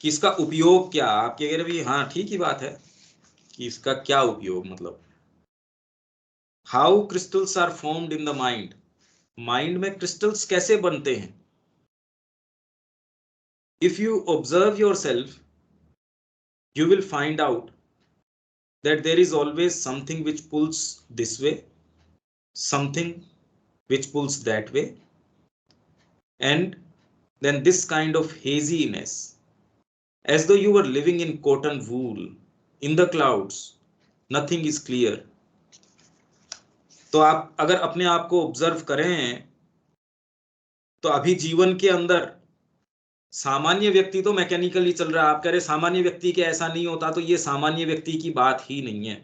कि इसका उपयोग क्या, आप कह रहे भी हाँ ठीक ही बात है कि इसका क्या उपयोग, मतलब how crystals are formed in the mind, mind में क्रिस्टल्स कैसे बनते हैं। If you observe yourself you will find out that there is always something which pulls this way, something which pulls that way, and then this kind of haziness, as though you were living in cotton wool, in the clouds, nothing is clear. तो आप अगर अपने आप को observe करें तो अभी जीवन के अंदर सामान्य व्यक्ति तो मैकेनिकली चल रहा है, आप कह रहे सामान्य व्यक्ति के ऐसा नहीं होता, तो ये सामान्य व्यक्ति की बात ही नहीं है।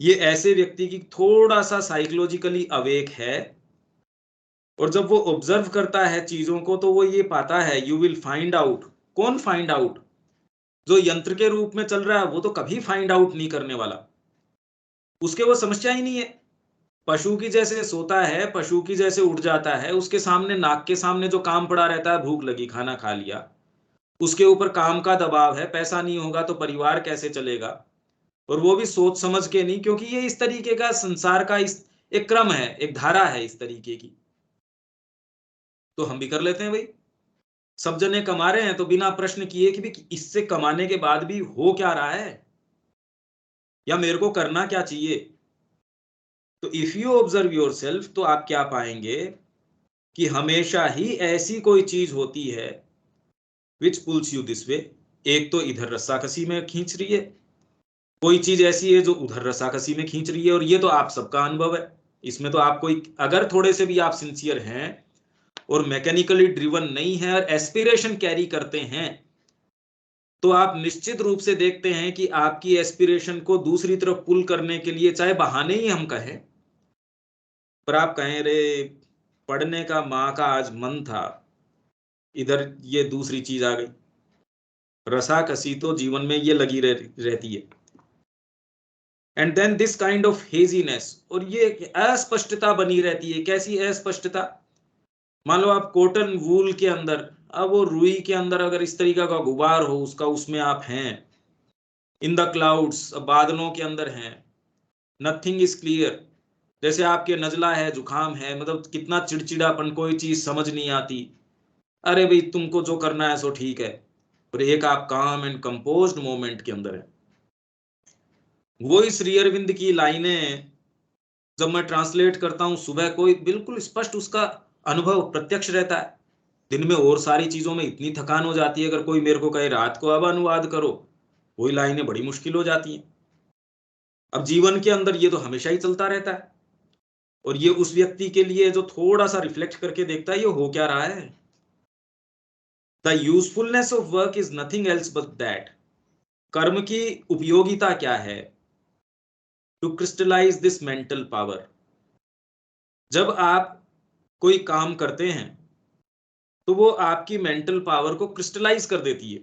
ये ऐसे व्यक्ति की थोड़ा सा साइकोलॉजिकली अवेक है, और जब वो ऑब्जर्व करता है चीजों को तो वो ये पाता है, यू विल फाइंड आउट। कौन फाइंड आउट? जो यंत्र के रूप में चल रहा है वो तो कभी फाइंड आउट नहीं करने वाला, उसके वो समस्या ही नहीं है। पशु की जैसे सोता है, पशु की जैसे उठ जाता है, उसके सामने नाक के सामने जो काम पड़ा रहता है, भूख लगी खाना खा लिया, उसके ऊपर काम का दबाव है, पैसा नहीं होगा तो परिवार कैसे चलेगा, और वो भी सोच समझ के नहीं, क्योंकि ये इस तरीके का संसार का इस एक क्रम है, एक धारा है इस तरीके की। तो हम भी कर लेते हैं भाई, सब जने कमा रहे हैं तो बिना प्रश्न किए कि भी इससे कमाने के बाद भी हो क्या रहा है, या मेरे को करना क्या चाहिए। तो if you observe your self तो आप क्या पाएंगे कि हमेशा ही ऐसी कोई चीज होती है विच पुल्स यू दिस वे। एक तो इधर रस्साकसी में खींच रही है, कोई चीज ऐसी है जो उधर रस्साकसी में खींच रही है, और ये तो आप सबका अनुभव है। इसमें तो आप कोई अगर थोड़े से भी आप सिंसियर हैं और मैकेनिकली ड्रिवन नहीं है और एस्पिरेशन कैरी करते हैं, तो आप निश्चित रूप से देखते हैं कि आपकी एस्पिरेशन को दूसरी तरफ पुल करने के लिए, चाहे बहाने ही हम कहें, पर आप कहें रे पढ़ने का माँ का आज मन था, इधर ये दूसरी चीज आ गई, रसाकसी तो जीवन में ये लगी रहती है। And then this kind of haziness, और ये अस्पष्टता बनी रहती है। कैसी अस्पष्टता? मान लो आप कॉटन वूल के अंदर, अब वो रुई के अंदर अगर इस तरीका का गुबार हो उसका, उसमें आप हैं, इन द क्लाउड्स, बादलों के अंदर हैं, नथिंग इज क्लियर। जैसे आपके नजला है, जुकाम है, मतलब कितना चिड़चिड़ापन, कोई चीज समझ नहीं आती, अरे भाई तुमको जो करना है सो ठीक है, और एक आप काम एंड कंपोज्ड मोमेंट के अंदर है। वो इस श्री अरविंद की लाइनें जब मैं ट्रांसलेट करता हूं सुबह, कोई बिल्कुल स्पष्ट उसका अनुभव प्रत्यक्ष रहता है। दिन में और सारी चीजों में इतनी थकान हो जाती है, अगर कोई मेरे को कहे रात को अब अनुवाद करो, वही लाइनें बड़ी मुश्किल हो जाती हैं। अब जीवन के अंदर ये तो हमेशा ही चलता रहता है, और ये उस व्यक्ति के लिए जो थोड़ा सा रिफ्लेक्ट करके देखता है ये हो क्या रहा है। The usefulness of work is nothing else but that, कर्म की उपयोगिता क्या है? To crystallise this mental power. जब आप कोई काम करते हैं तो वो आपकी मेंटल पावर को क्रिस्टलाइज कर देती है।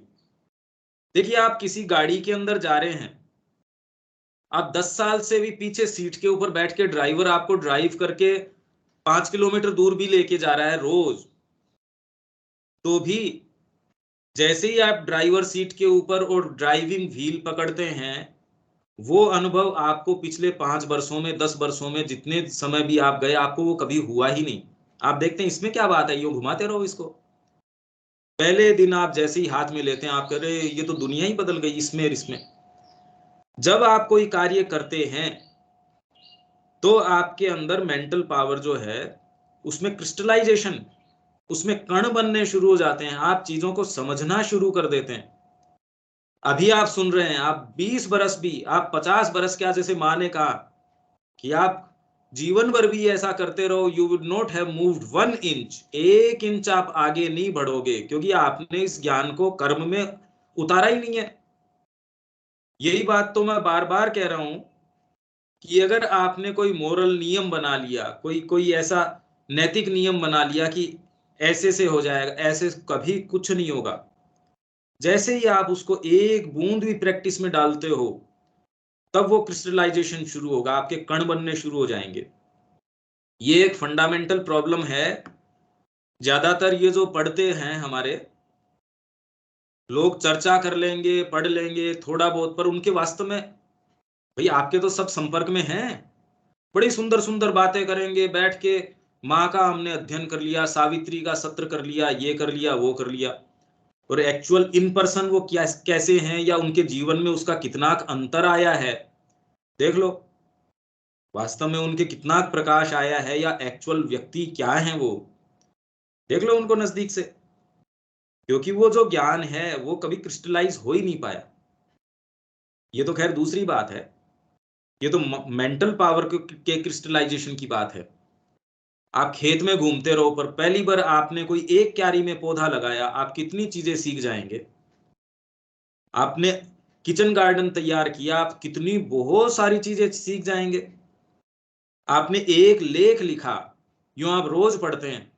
देखिए आप किसी गाड़ी के अंदर जा रहे हैं, आप 10 साल से भी पीछे सीट के ऊपर बैठ के ड्राइवर आपको ड्राइव करके 5 किलोमीटर दूर भी लेके जा रहा है रोज, तो भी जैसे ही आप ड्राइवर सीट के ऊपर और ड्राइविंग व्हील पकड़ते हैं, वो अनुभव आपको पिछले 5 वर्षों में, 10 वर्षों में, जितने समय भी आप गए, आपको वो कभी हुआ ही नहीं। आप देखते हैं इसमें क्या बात है, यूं घुमाते रहो इसको। पहले दिन आप जैसे ही हाथ में लेते हैं आप कह रहे ये तो दुनिया ही बदल गई इसमें इसमें। जब आप कोई कार्य करते हैं तो आपके अंदर मेंटल पावर जो है उसमें क्रिस्टलाइजेशन, उसमें कण बनने शुरू हो जाते हैं, आप चीजों को समझना शुरू कर देते हैं। अभी आप सुन रहे हैं, आप 20 बरस भी, आप 50 बरस क्या, जैसे माँ ने कहा कि आप जीवन भर भी ऐसा करते रहो, you would not have moved 1 inch, 1 inch आप आगे नहीं बढ़ोगे, क्योंकि आपने इस ज्ञान को कर्म में उतारा ही नहीं है। यही बात तो मैं बार बार कह रहा हूं कि अगर आपने कोई मोरल नियम बना लिया, कोई कोई ऐसा नैतिक नियम बना लिया कि ऐसे से हो जाएगा, ऐसे कभी कुछ नहीं होगा। जैसे ही आप उसको एक बूंद भी प्रैक्टिस में डालते हो, तब वो क्रिस्टलाइजेशन शुरू होगा, आपके कण बनने शुरू हो जाएंगे। ये एक फंडामेंटल प्रॉब्लम है। ज्यादातर ये जो पढ़ते हैं हमारे, लोग चर्चा कर लेंगे, पढ़ लेंगे थोड़ा बहुत, पर उनके वास्तव में, भाई आपके तो सब संपर्क में हैं, बड़ी सुंदर सुंदर बातें करेंगे बैठ के, माँ का हमने अध्ययन कर लिया, सावित्री का सत्र कर लिया, ये कर लिया, वो कर लिया, और एक्चुअल इन पर्सन वो क्या कैसे हैं, या उनके जीवन में उसका कितना अंतर आया है, देख लो, वास्तव में उनके कितना प्रकाश आया है, या एक्चुअल व्यक्ति क्या है वो, देख लो उनको नजदीक से। क्योंकि वो जो ज्ञान है वो कभी क्रिस्टलाइज हो ही नहीं पाया। ये तो खैर दूसरी बात है, ये तो मेंटल पावर के क्रिस्टलाइजेशन की बात है। आप खेत में घूमते रहो, पर पहली बार आपने कोई एक क्यारी में पौधा लगाया, आप कितनी चीजें सीख जाएंगे। आपने किचन गार्डन तैयार किया, आप कितनी बहुत सारी चीजें सीख जाएंगे। आपने एक लेख लिखा, यूं आप रोज पढ़ते हैं,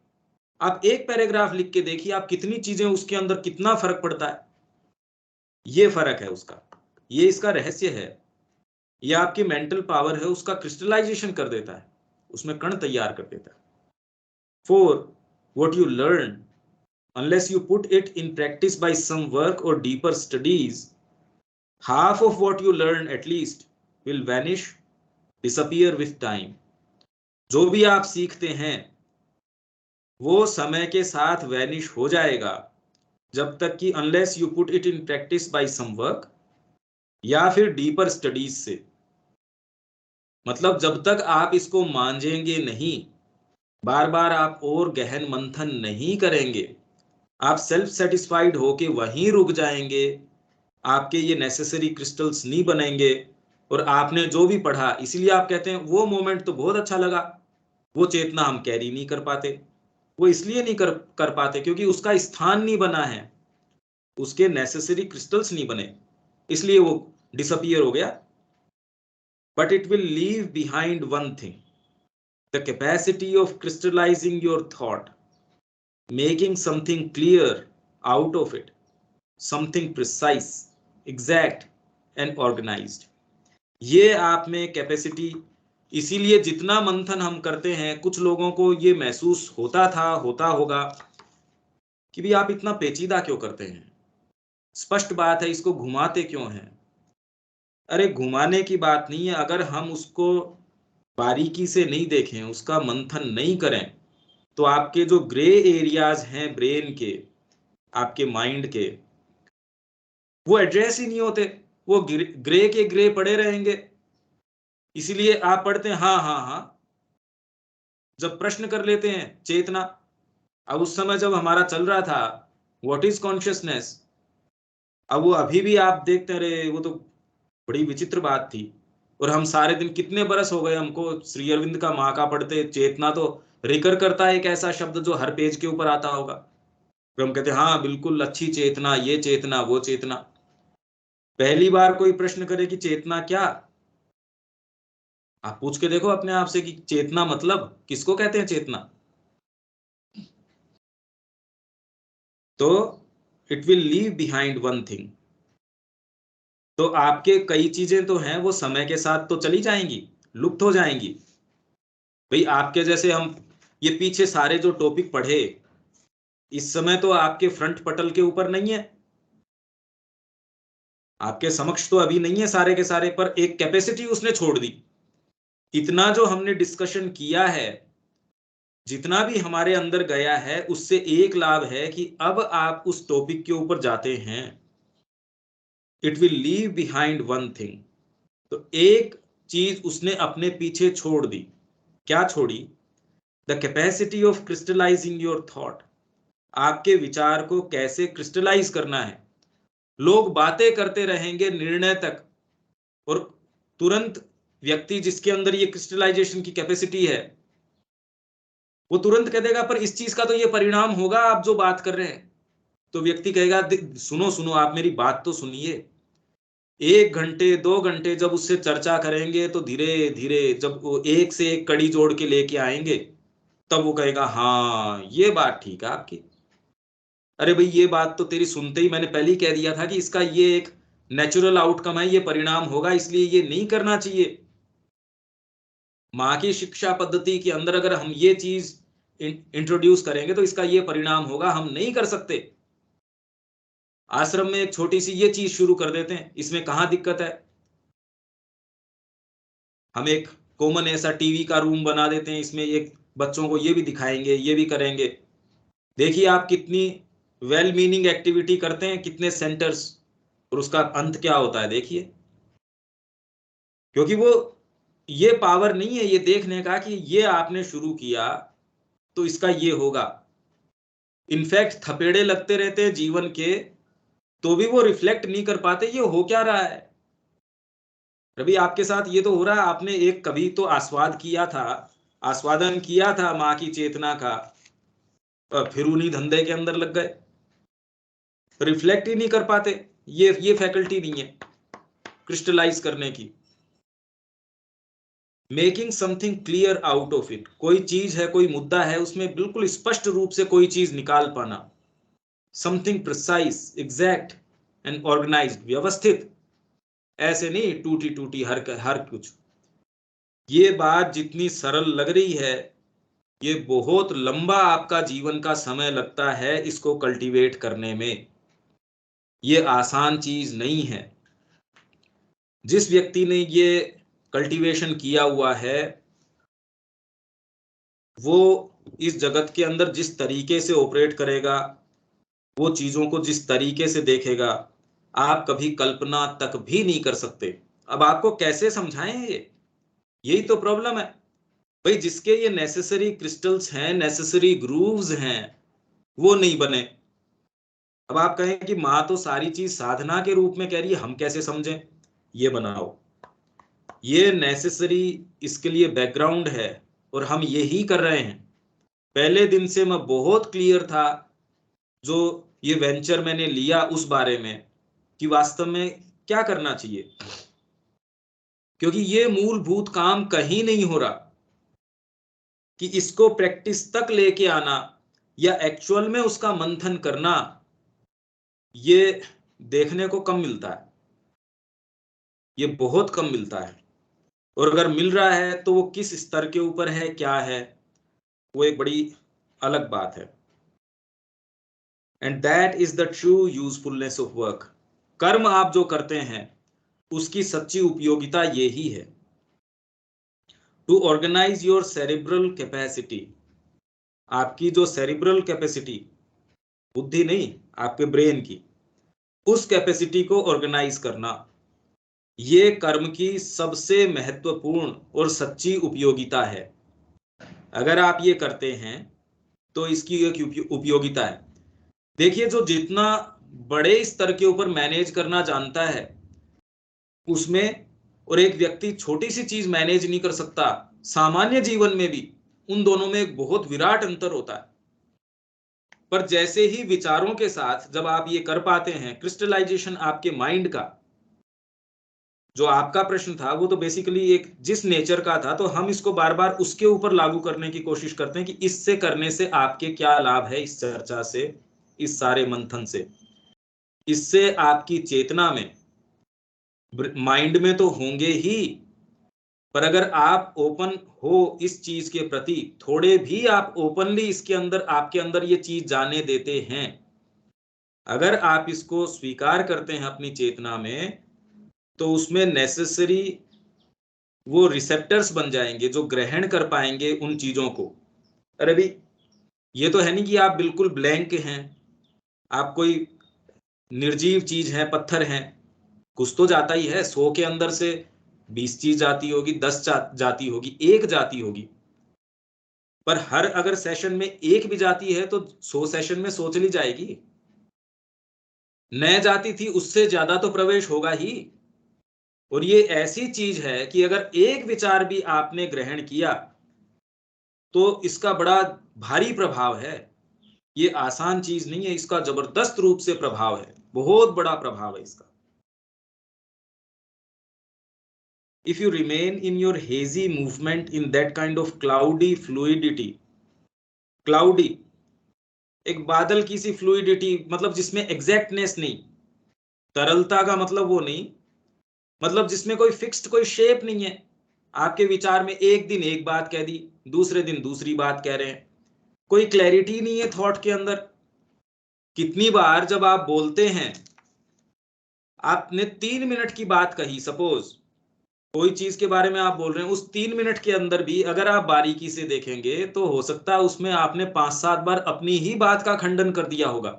आप एक पैराग्राफ लिख के देखिए, आप कितनी चीजें उसके अंदर कितना फर्क पड़ता है। ये फर्क है उसका, ये इसका रहस्य है। ये आपकी मेंटल पावर है, उसका क्रिस्टलाइजेशन कर देता है, उसमें कण तैयार कर देता है। Four, what you learn, unless you put it in practice by some work or deeper studies, half of what you learn at least will vanish, disappear with time. जो भी आप सीखते हैं वो समय के साथ वैनिश हो जाएगा, जब तक कि unless you put it in practice by some work, या फिर डीपर स्टडीज से। मतलब जब तक आप इसको मांझेंगे नहीं, बार बार आप और गहन मंथन नहीं करेंगे, आप सेल्फ सेटिस्फाइड होके वहीं रुक जाएंगे, आपके ये नेसेसरी क्रिस्टल्स नहीं बनेंगे, और आपने जो भी पढ़ा, इसीलिए आप कहते हैं वो मोमेंट तो बहुत अच्छा लगा, वो चेतना हम कैरी नहीं कर पाते। वो इसलिए नहीं कर पाते क्योंकि उसका स्थान नहीं बना है, उसके नेसेसरी क्रिस्टल्स नहीं बने, इसलिए वो डिसअपियर हो गया। But it will leave behind one thing, the capacity of crystallising your thought, making something clear out of it, something precise, exact and organized. ये आप में कैपेसिटी, इसीलिए जितना मंथन हम करते हैं, कुछ लोगों को ये महसूस होता होगा कि भी आप इतना पेचीदा क्यों करते हैं, स्पष्ट बात है, इसको घुमाते क्यों हैं। अरे घुमाने की बात नहीं है, अगर हम उसको बारीकी से नहीं देखें, उसका मंथन नहीं करें, तो आपके जो ग्रे एरियाज हैं ब्रेन के, आपके माइंड के, वो एड्रेस ही नहीं होते, वो ग्रे के ग्रे पड़े रहेंगे। इसीलिए आप पढ़ते हैं हाँ हाँ हाँ, जब प्रश्न कर लेते हैं चेतना, अब उस समय जब हमारा चल रहा था व्हाट इज कॉन्शियसनेस, अब वो अभी भी आप देखते रहे, वो तो बड़ी विचित्र बात थी। और हम सारे दिन, कितने बरस हो गए हमको श्री अरविंद का माँ का पढ़ते, चेतना तो रिकर करता है, एक ऐसा शब्द जो हर पेज के ऊपर आता होगा, फिर हम कहते हैं हाँ बिल्कुल अच्छी चेतना, ये चेतना वो चेतना। पहली बार कोई प्रश्न करे कि चेतना क्या, आप पूछ के देखो अपने आप से कि चेतना मतलब किसको कहते हैं चेतना। तो it will leave behind one thing. तो आपके कई चीजें तो हैं वो समय के साथ तो चली जाएंगी, लुप्त हो जाएंगी। भाई आपके जैसे हम ये पीछे सारे जो टॉपिक पढ़े, इस समय तो आपके फ्रंट पटल के ऊपर नहीं है, आपके समक्ष तो अभी नहीं है सारे के सारे, पर एक कैपेसिटी उसने छोड़ दी। इतना जो हमने डिस्कशन किया है, जितना भी हमारे अंदर गया है, उससे एक लाभ है कि अब आप उस टॉपिक के ऊपर जाते हैं, it will leave behind one thing. तो एक चीज उसने अपने पीछे छोड़ दी, क्या छोड़ी, the capacity of crystallising your thought, आपके विचार को कैसे क्रिस्टलाइज करना है। लोग बातें करते रहेंगे निर्णय तक, और तुरंत व्यक्ति जिसके अंदर ये क्रिस्टलाइजेशन की कैपेसिटी है, वो तुरंत कह देगा पर इस चीज का तो ये परिणाम होगा, आप जो बात कर रहे हैं। तो व्यक्ति कहेगा सुनो सुनो, आप मेरी बात तो सुनिए। 1 घंटे 2 घंटे जब उससे चर्चा करेंगे, तो धीरे धीरे जब वो एक से एक कड़ी जोड़ के लेके आएंगे, तब वो कहेगा हाँ ये बात ठीक है आपकी। अरे भाई ये बात तो तेरी सुनते ही मैंने पहले ही कह दिया था कि इसका ये एक नेचुरल आउटकम है, ये परिणाम होगा, इसलिए ये नहीं करना चाहिए। माँ की शिक्षा पद्धति के अंदर अगर हम ये चीज इंट्रोड्यूस करेंगे तो इसका ये परिणाम होगा, हम नहीं कर सकते। आश्रम में एक छोटी सी ये चीज शुरू कर देते हैं, इसमें कहाँ दिक्कत है। हम एक कॉमन ऐसा टीवी का रूम बना देते हैं, इसमें एक बच्चों को ये भी दिखाएंगे, ये भी करेंगे। देखिए आप कितनी वेल मीनिंग एक्टिविटी करते हैं, कितने सेंटर्स, और उसका अंत क्या होता है देखिए। क्योंकि वो ये पावर नहीं है ये देखने का कि ये आपने शुरू किया तो इसका ये होगा। इनफैक्ट थपेड़े लगते रहते हैं जीवन के, तो भी वो रिफ्लेक्ट नहीं कर पाते ये हो क्या रहा है। रवि आपके साथ ये तो हो रहा है, आपने एक कभी तो आस्वाद किया था, आस्वादन किया था माँ की चेतना का, फिर उन्हीं धंधे के अंदर लग गए, रिफ्लेक्ट ही नहीं कर पाते। ये फैकल्टी नहीं है क्रिस्टलाइज करने की। Making something clear out of it, कोई चीज है, कोई मुद्दा है, उसमें बिल्कुल स्पष्ट रूप से कोई चीज निकाल पाना। Something precise, exact and organised, व्यवस्थित, ऐसे नहीं टूटी टूटी हर कुछ। ये बात जितनी सरल लग रही है, ये बहुत लंबा आपका जीवन का समय लगता है इसको कल्टीवेट करने में। ये आसान चीज नहीं है। जिस व्यक्ति ने ये कल्टीवेशन किया हुआ है, वो इस जगत के अंदर जिस तरीके से ऑपरेट करेगा, वो चीजों को जिस तरीके से देखेगा, आप कभी कल्पना तक भी नहीं कर सकते। अब आपको कैसे समझाएं ये, यही तो प्रॉब्लम है भाई। जिसके ये नेसेसरी क्रिस्टल्स हैं, नेसेसरी ग्रूव्स हैं, वो नहीं बने। अब आप कहें कि माँ तो सारी चीज साधना के रूप में कह रही है, हम कैसे समझें। ये बनाओ, ये नेसेसरी, इसके लिए बैकग्राउंड है, और हम यही कर रहे हैं। पहले दिन से मैं बहुत क्लियर था, जो ये वेंचर मैंने लिया उस बारे में, कि वास्तव में क्या करना चाहिए। क्योंकि ये मूलभूत काम कहीं नहीं हो रहा, कि इसको प्रैक्टिस तक लेके आना या एक्चुअल में उसका मंथन करना, ये देखने को कम मिलता है, ये बहुत कम मिलता है। और अगर मिल रहा है तो वो किस स्तर के ऊपर है, क्या है, वो एक बड़ी अलग बात है। And that is the true usefulness of work. कर्म आप जो करते हैं उसकी सच्ची उपयोगिता यही है। To organise your cerebral capacity, आपकी जो सेरिब्रल कैपेसिटी, बुद्धि नहीं, आपके ब्रेन की, उस कैपेसिटी को ऑर्गेनाइज करना, ये कर्म की सबसे महत्वपूर्ण और सच्ची उपयोगिता है। अगर आप ये करते हैं तो इसकी एक उपयोगिता है। देखिए जो जितना बड़े स्तर के ऊपर मैनेज करना जानता है उसमें, और एक व्यक्ति छोटी सी चीज मैनेज नहीं कर सकता सामान्य जीवन में भी, उन दोनों में एक बहुत विराट अंतर होता है। पर जैसे ही विचारों के साथ जब आप ये कर पाते हैं, क्रिस्टलाइजेशन आपके माइंड का, जो आपका प्रश्न था वो तो बेसिकली एक जिस नेचर का था, तो हम इसको बार बार उसके ऊपर लागू करने की कोशिश करते हैं कि इससे करने से आपके क्या लाभ है। इस चर्चा से, इस सारे मंथन से, इससे आपकी चेतना में, माइंड में तो होंगे ही, पर अगर आप ओपन हो इस चीज के प्रति, थोड़े भी आप ओपनली इसके अंदर, आपके अंदर ये चीज जाने देते हैं, अगर आप इसको स्वीकार करते हैं अपनी चेतना में, तो उसमें नेसेसरी वो रिसेप्टर्स बन जाएंगे जो ग्रहण कर पाएंगे उन चीजों को। अरे भी ये तो है नहीं कि आप बिल्कुल ब्लैंक हैं, आप कोई निर्जीव चीज है, पत्थर हैं। कुछ तो जाता ही है, 100 के अंदर से 20 चीज जाती होगी, 10 जाती होगी, एक जाती होगी। पर हर अगर सेशन में एक भी जाती है तो 100 सेशन में 100 चली जाएगी। न जाती थी उससे ज्यादा तो प्रवेश होगा ही। और ये ऐसी चीज है कि अगर एक विचार भी आपने ग्रहण किया तो इसका बड़ा भारी प्रभाव है। ये आसान चीज नहीं है, इसका जबरदस्त रूप से प्रभाव है, बहुत बड़ा प्रभाव है इसका। If you remain in your hazy movement in that kind of cloudy fluidity, cloudy एक बादल की सी फ्लूइडिटी, मतलब जिसमें एग्जैक्टनेस नहीं, तरलता का मतलब वो नहीं, मतलब जिसमें कोई फिक्स्ड कोई शेप नहीं है। आपके विचार में एक दिन एक बात कह दी, दूसरे दिन दूसरी बात कह रहे हैं, कोई क्लैरिटी नहीं है थॉट के अंदर कितनी बार जब आप बोलते हैं, आपने 3 मिनट की बात कही, सपोज कोई चीज के बारे में आप बोल रहे हैं, उस 3 मिनट के अंदर भी अगर आप बारीकी से देखेंगे तो हो सकता है उसमें आपने 5-7 बार अपनी ही बात का खंडन कर दिया होगा।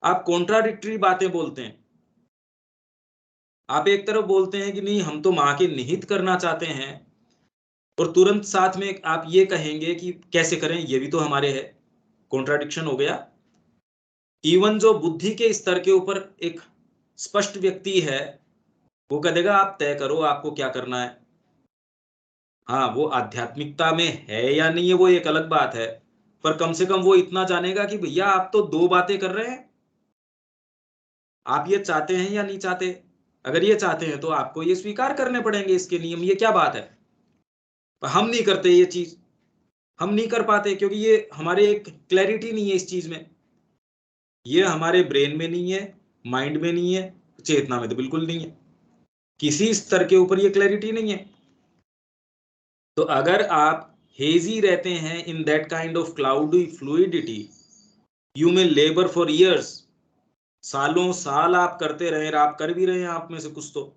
आप कॉन्ट्राडिक्टरी बातें बोलते हैं। आप एक तरफ बोलते हैं कि नहीं हम तो मां के निहित करना चाहते हैं, और तुरंत साथ में आप ये कहेंगे कि कैसे करें, ये भी तो हमारे है। कॉन्ट्राडिक्शन हो गया। इवन जो बुद्धि के स्तर के ऊपर एक स्पष्ट व्यक्ति है, वो कह देगा आप तय करो आपको क्या करना है। हाँ, वो आध्यात्मिकता में है या नहीं है वो एक अलग बात है, पर कम से कम वो इतना जानेगा कि भैया आप तो दो बातें कर रहे हैं, आप ये चाहते हैं या नहीं चाहते। अगर ये चाहते हैं तो आपको ये स्वीकार करने पड़ेंगे इसके नियम, ये क्या बात है। पर हम नहीं करते ये चीज, हम नहीं कर पाते क्योंकि ये हमारे एक क्लैरिटी नहीं है इस चीज में, ये हमारे ब्रेन में नहीं है, माइंड में नहीं है, चेतना में तो बिल्कुल नहीं है, किसी स्तर के ऊपर ये क्लैरिटी नहीं है। तो अगर आप हेजी रहते हैं in that kind of cloudy fluidity, you may labour for years, सालों साल आप करते रहे, आप कर भी रहे हैं आप में से कुछ तो,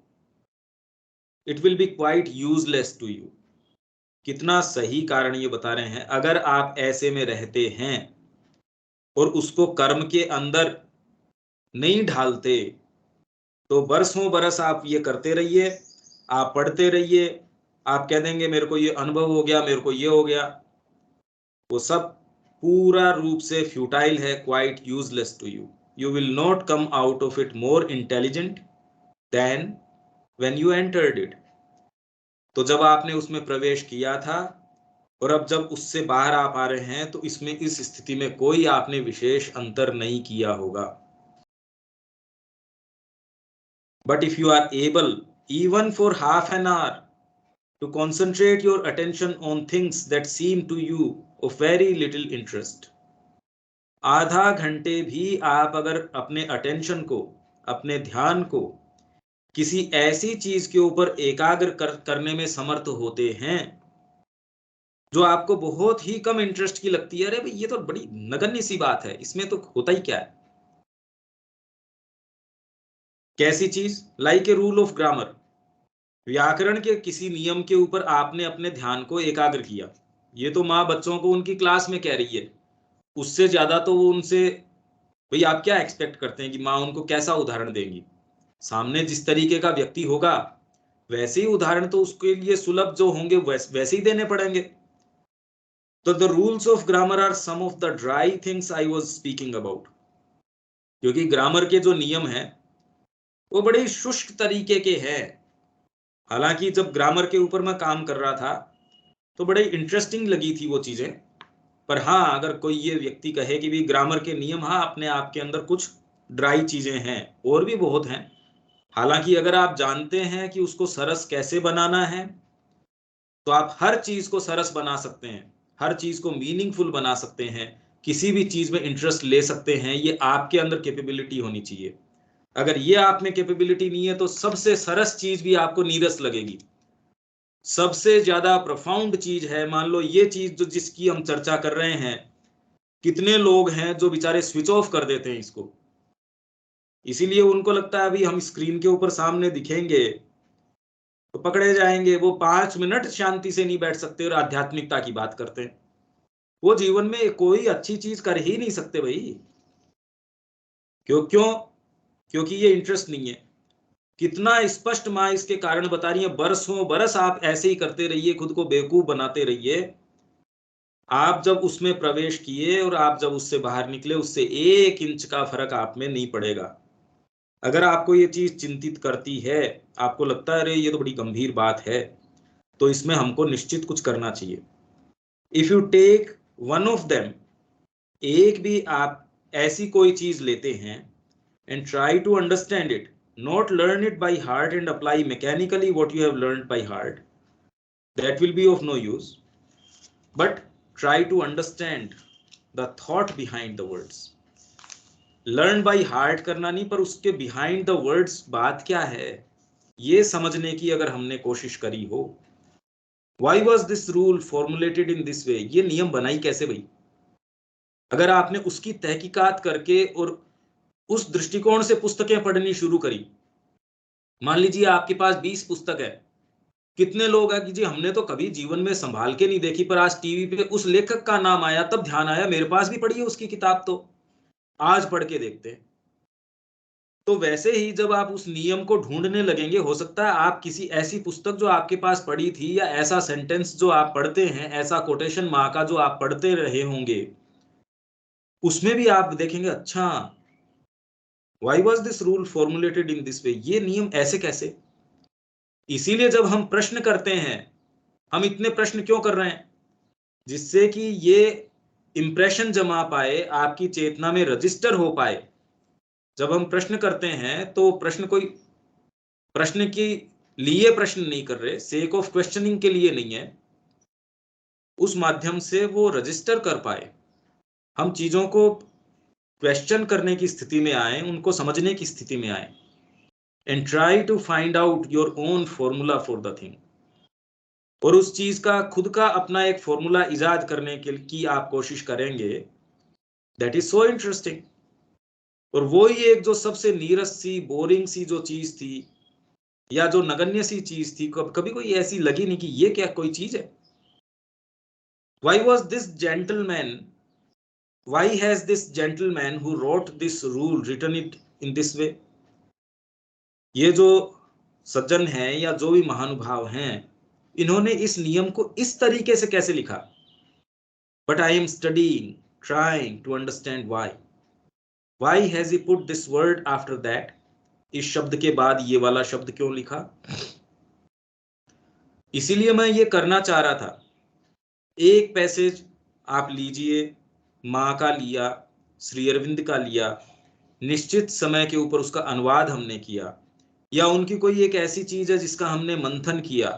it will be quite useless to you. कितना सही कारण ये बता रहे हैं, अगर आप ऐसे में रहते हैं और उसको कर्म के अंदर नहीं ढालते तो बरसों बरस आप ये करते रहिए, आप पढ़ते रहिए, आप कह देंगे मेरे को ये अनुभव हो गया, मेरे को ये हो गया, वो सब पूरा रूप से फ्यूटाइल है, quite useless to you. You will not come out of it more intelligent than when you entered it. तो जब आपने उसमें प्रवेश किया था और अब जब उससे बाहर आप आ रहे हैं तो इसमें इस स्थिति में कोई आपने विशेष अंतर नहीं किया होगा। But if you are able even for half an hour to concentrate your attention on things that seem to you of very little interest, आधा घंटे भी आप अगर अपने अटेंशन को, अपने ध्यान को किसी ऐसी चीज के ऊपर एकाग्र करने में समर्थ होते हैं जो आपको बहुत ही कम इंटरेस्ट की लगती है, अरे भाई ये तो बड़ी नगण्य सी बात है, इसमें तो होता ही क्या है। कैसी चीज? Like a rule of grammar, व्याकरण के किसी नियम के ऊपर आपने अपने ध्यान को एकाग्र किया। ये तो माँ बच्चों को उनकी क्लास में कह रही है, उससे ज्यादा तो वो उनसे, भाई आप क्या एक्सपेक्ट करते हैं कि माँ उनको कैसा उदाहरण देंगी। सामने जिस तरीके का व्यक्ति होगा वैसे ही उदाहरण तो उसके लिए सुलभ जो होंगे वैसे ही देने पड़ेंगे। तो the rules of grammar are some of the dry things I was speaking about. क्योंकि ग्रामर के जो नियम हैं वो बड़े शुष्क तरीके के हैं। हालांकि जब ग्रामर के ऊपर मैं काम कर रहा था तो बड़े इंटरेस्टिंग लगी थी वो चीजें, पर हाँ अगर कोई ये व्यक्ति कहे कि भी ग्रामर के नियम हाँ अपने आप के अंदर कुछ ड्राई चीजें हैं, और भी बहुत हैं, हालांकि अगर आप जानते हैं कि उसको सरस कैसे बनाना है तो आप हर चीज को सरस बना सकते हैं, हर चीज को मीनिंगफुल बना सकते हैं, किसी भी चीज में इंटरेस्ट ले सकते हैं। ये आपके अंदर कैपेबिलिटी होनी चाहिए। अगर ये आप में कैपेबिलिटी नहीं है तो सबसे सरस चीज भी आपको नीरस लगेगी। सबसे ज्यादा प्रोफाउंड चीज है, मान लो ये चीज जो जिसकी हम चर्चा कर रहे हैं, कितने लोग हैं जो बेचारे स्विच ऑफ कर देते हैं इसको, इसीलिए उनको लगता है अभी हम स्क्रीन के ऊपर सामने दिखेंगे तो पकड़े जाएंगे। वो 5 मिनट शांति से नहीं बैठ सकते और आध्यात्मिकता की बात करते हैं। वो जीवन में कोई अच्छी चीज कर ही नहीं सकते भाई। क्यों? क्योंकि ये इंटरेस्ट नहीं है। कितना स्पष्ट माँ इसके कारण बता रही है, बरसों बरस आप ऐसे ही करते रहिए, खुद को बेवकूफ बनाते रहिए। आप जब उसमें प्रवेश किए और आप जब उससे बाहर निकले, उससे 1 इंच का फर्क आप में नहीं पड़ेगा। अगर आपको ये चीज चिंतित करती है, आपको लगता है अरे ये तो बड़ी गंभीर बात है, तो इसमें हमको निश्चित कुछ करना चाहिए। If you take one of them, एक भी आप ऐसी कोई चीज लेते हैं and try to understand it, not learn it by heart and apply mechanically what you have learned by heart, that will be of no use, but try to understand the thought behind the words। Learn by heart करना नहीं, पर उसके behind the words बात क्या है ये समझने की अगर हमने कोशिश करी हो। Why was this rule formulated in this way? ये नियम बनाई कैसे भाई? अगर आपने उसकी तहकीकात करके और उस दृष्टिकोण से पुस्तकें पढ़नी शुरू करी, मान लीजिए आपके पास 20 पुस्तक है, कितने लोग हैं कि जी हमने तो कभी जीवन में संभाल के नहीं देखी, पर आज टीवी पे उस लेखक का नाम आया तब ध्यान आया मेरे पास भी पड़ी है उसकी किताब, तो आज पढ़ के देखते हैं। तो वैसे ही जब आप उस नियम को ढूंढने लगेंगे, हो सकता है आप किसी ऐसी पुस्तक जो आपके पास पड़ी थी, या ऐसा सेंटेंस जो आप पढ़ते हैं, ऐसा कोटेशन माँ का जो आप पढ़ते रहे होंगे, उसमें भी आप देखेंगे अच्छा, why was this rule formulated in this वे, ये नियम ऐसे कैसे। इसीलिए जब हम प्रश्न करते हैं, हम इतने प्रश्न क्यों कर रहे हैं, जिससे कि ये इंप्रेशन जमा पाए, आपकी चेतना में रजिस्टर हो पाए। जब हम प्रश्न करते हैं तो प्रश्न कोई प्रश्न के लिए प्रश्न नहीं कर रहे, सेक ऑफ क्वेश्चनिंग के लिए नहीं है, उस माध्यम से वो रजिस्टर कर पाए, हम चीजों को क्वेश्चन करने की स्थिति में आए, उनको समझने की स्थिति में आए, and try to find out your own formula for the thing, और उस चीज का खुद का अपना एक फॉर्मूला इजाद करने की आप कोशिश करेंगे। That is so interesting. और वो ही एक जो सबसे नीरस सी, बोरिंग सी जो चीज थी, या जो नगण्य सी चीज थी, कभी कोई ऐसी लगी नहीं कि ये क्या कोई चीज है। Why was this gentleman, why has this gentleman who wrote this rule written it in this way? ये जो सज्जन हैं या जो भी महानुभाव हैं, इन्होंने इस नियम को इस तरीके से कैसे लिखा? But I am studying, trying to understand why. Why has he put this word after that? इस शब्द के बाद ये वाला शब्द क्यों लिखा? इसीलिए मैं ये करना चाह रहा था। एक पैसेज आप लीजिए, माँ का लिया, श्री अरविंद का लिया, निश्चित समय के ऊपर उसका अनुवाद हमने किया, या उनकी कोई एक ऐसी चीज है जिसका हमने मंथन किया।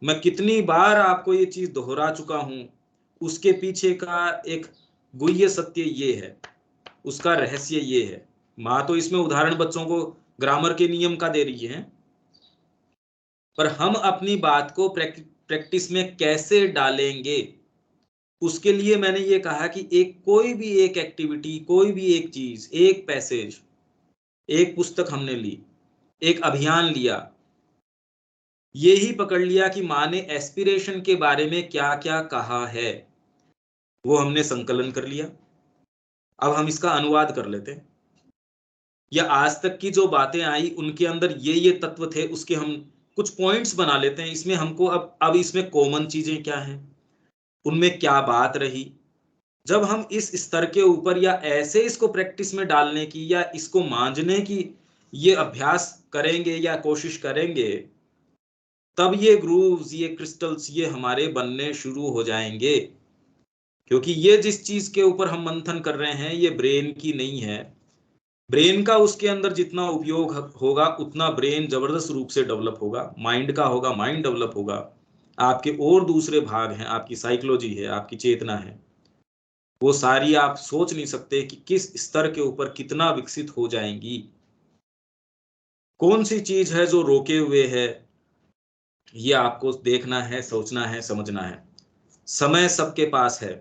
मैं कितनी बार आपको ये चीज दोहरा चुका हूं, उसके पीछे का एक गुह्य सत्य ये है, उसका रहस्य ये है। माँ तो इसमें उदाहरण बच्चों को ग्रामर के नियम का दे रही है, पर हम अपनी बात को प्रैक्टिस में कैसे डालेंगे, उसके लिए मैंने ये कहा कि एक कोई भी एक एक्टिविटी, कोई भी एक चीज, एक पैसेज, एक पुस्तक हमने ली, एक अभियान लिया, ये ही पकड़ लिया कि माँ ने एस्पिरेशन के बारे में क्या क्या कहा है, वो हमने संकलन कर लिया। अब हम इसका अनुवाद कर लेते हैं, या आज तक की जो बातें आई उनके अंदर ये तत्व थे, उसके हम कुछ पॉइंट्स बना लेते हैं। इसमें हमको अब इसमें कॉमन चीजें क्या हैं, उनमें क्या बात रही। जब हम इस स्तर के ऊपर या ऐसे इसको प्रैक्टिस में डालने की या इसको मांझने की ये अभ्यास करेंगे या कोशिश करेंगे, तब ये ग्रूव्स, ये क्रिस्टल्स, ये हमारे बनने शुरू हो जाएंगे। क्योंकि ये जिस चीज के ऊपर हम मंथन कर रहे हैं, ये ब्रेन की नहीं है। ब्रेन का उसके अंदर जितना उपयोग होगा, उतना ब्रेन जबरदस्त रूप से डेवलप होगा, माइंड का होगा, माइंड डेवलप होगा। आपके और दूसरे भाग हैं, आपकी साइकोलॉजी है, आपकी चेतना है, वो सारी आप सोच नहीं सकते कि किस स्तर के ऊपर कितना विकसित हो जाएंगी। कौन सी चीज है जो रोके हुए है, ये आपको देखना है, सोचना है, समझना है। समय सबके पास है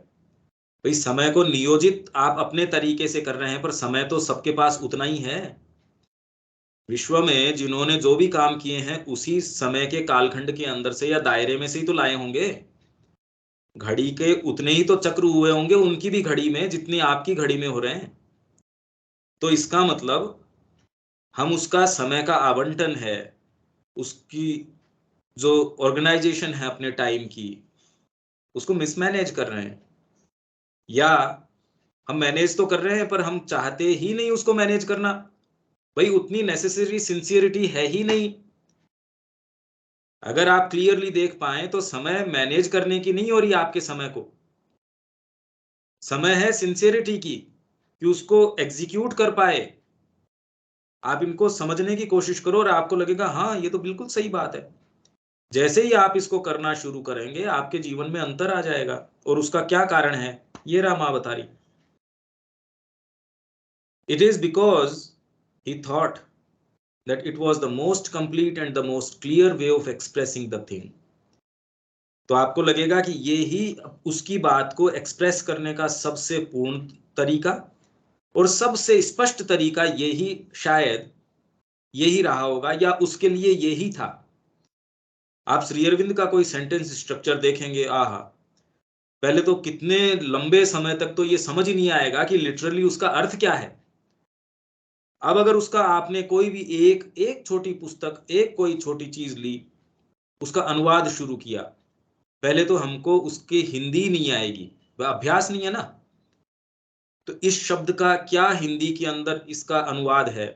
भाई, समय को नियोजित आप अपने तरीके से कर रहे हैं, पर समय तो सबके पास उतना ही है। विश्व में जिन्होंने जो भी काम किए हैं, उसी समय के कालखंड के अंदर से या दायरे में से ही तो लाए होंगे। घड़ी के उतने ही तो चक्र हुए होंगे उनकी भी घड़ी में, जितनी आपकी घड़ी में हो रहे हैं। तो इसका मतलब हम उसका समय का आवंटन है, उसकी जो ऑर्गेनाइजेशन है अपने टाइम की, उसको मिसमैनेज कर रहे हैं। या हम मैनेज तो कर रहे हैं, पर हम चाहते ही नहीं उसको मैनेज करना। भाई उतनी नेसेसरी सिंसियरिटी है ही नहीं। अगर आप क्लियरली देख पाए तो समय मैनेज करने की नहीं हो रही आपके समय को, समय है सिंसियरिटी की, कि उसको एग्जीक्यूट कर पाए। आप इनको समझने की कोशिश करो और आपको लगेगा हाँ ये तो बिल्कुल सही बात है। जैसे ही आप इसको करना शुरू करेंगे, आपके जीवन में अंतर आ जाएगा। और उसका क्या कारण है, ये रहा माँ बता रही। It is because he thought that it was the most complete and the most clear way of expressing the thing. तो आपको लगेगा कि ये ही उसकी बात को एक्सप्रेस करने का सबसे पूर्ण तरीका और सबसे स्पष्ट तरीका यही शायद यही रहा होगा, या उसके लिए यही था। आप श्री अरविंद का कोई सेंटेंस स्ट्रक्चर देखेंगे, आहा, पहले तो कितने लंबे समय तक तो ये समझ ही नहीं आएगा कि लिटरली उसका अर्थ क्या है। अब अगर उसका आपने कोई भी एक एक छोटी पुस्तक, एक कोई छोटी चीज ली, उसका अनुवाद शुरू किया, पहले तो हमको उसकी हिंदी नहीं आएगी, वह अभ्यास नहीं है ना। तो इस शब्द का क्या हिंदी के अंदर इसका अनुवाद है,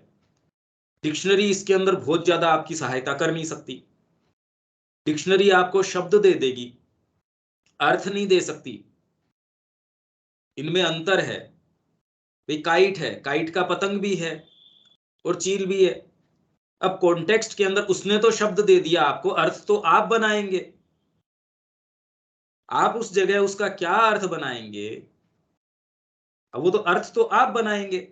डिक्शनरी इसके अंदर बहुत ज्यादा आपकी सहायता कर नहीं सकती। डिक्शनरी आपको शब्द दे देगी, अर्थ नहीं दे सकती। इनमें अंतर है। भाई काइट है, काइट का पतंग भी है और चील भी है। अब कॉन्टेक्स्ट के अंदर उसने तो शब्द दे दिया आपको, अर्थ तो आप बनाएंगे। आप उस जगह उसका क्या अर्थ बनाएंगे, अब वो तो अर्थ तो आप बनाएंगे।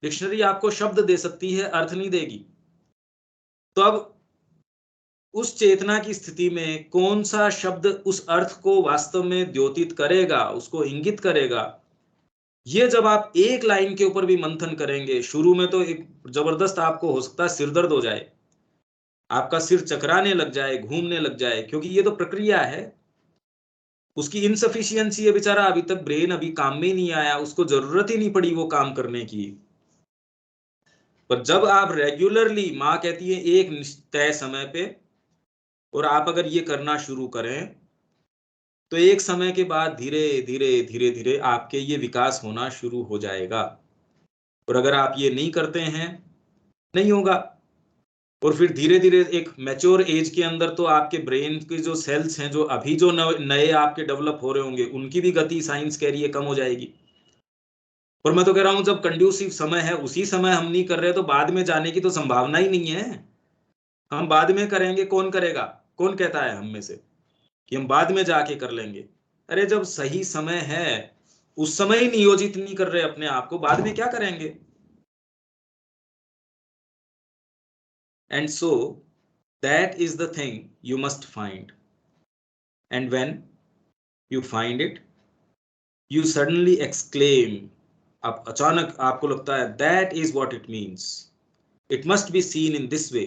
डिक्शनरी आपको शब्द दे सकती है, अर्थ नहीं देगी। तो अब उस चेतना की स्थिति में कौन सा शब्द उस अर्थ को वास्तव में द्योतित करेगा, उसको इंगित करेगा, ये जब आप एक लाइन के ऊपर भी मंथन करेंगे, शुरू में तो एक जबरदस्त आपको हो सकता है सिरदर्द हो जाए, आपका सिर चकराने लग जाए, घूमने लग जाए, क्योंकि ये तो प्रक्रिया है। उसकी इनसफिशियंसी है बेचारा, अभी तक ब्रेन अभी काम में ही नहीं आया, उसको जरूरत ही नहीं पड़ी वो काम करने की। पर जब आप रेगुलरली, माँ कहती है एक तय समय पे, और आप अगर ये करना शुरू करें, तो एक समय के बाद धीरे धीरे धीरे धीरे आपके ये विकास होना शुरू हो जाएगा। और अगर आप ये नहीं करते हैं, नहीं होगा। और फिर धीरे धीरे एक मैच्योर एज के अंदर तो आपके ब्रेन के जो सेल्स हैं, जो अभी जो नए आपके डेवलप हो रहे होंगे, उनकी भी गति साइंस कह रही है कम हो जाएगी। और मैं तो कह रहा हूं, जब कंड्यूसिव समय है उसी समय हम नहीं कर रहे, तो बाद में जाने की तो संभावना ही नहीं है। हम बाद में करेंगे, कौन करेगा? कौन कहता है हम में से कि हम बाद में जाके कर लेंगे? अरे जब सही समय है उस समय ही नियोजित नहीं कर रहे अपने आप को, बाद में क्या करेंगे? And so that is the thing you must find, and when you find it, you suddenly exclaim. अब अचानक आपको लगता है that is what it means, it must be seen in this way,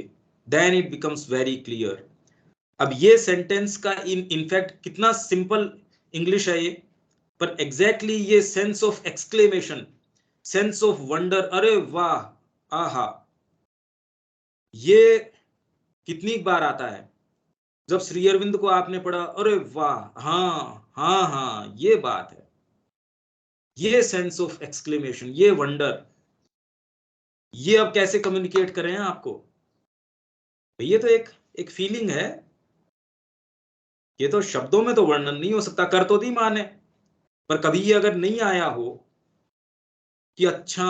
then it becomes very clear. अब ये sentence का in fact कितना simple English है ये, पर एग्जैक्टली ये sense of exclamation, sense of wonder, अरे वाह, आहा, ये कितनी बार आता है। जब श्री अरविंद को आपने पढ़ा, अरे वाह, हाँ हाँ हाँ, ये बात है, ये सेंस ऑफ एक्सक्लेमेशन, ये वंडर, ये अब कैसे कम्युनिकेट करें आपको? ये तो एक एक फीलिंग है, ये तो शब्दों में तो वर्णन नहीं हो सकता। कर तो दी माने, पर कभी ये अगर नहीं आया हो कि अच्छा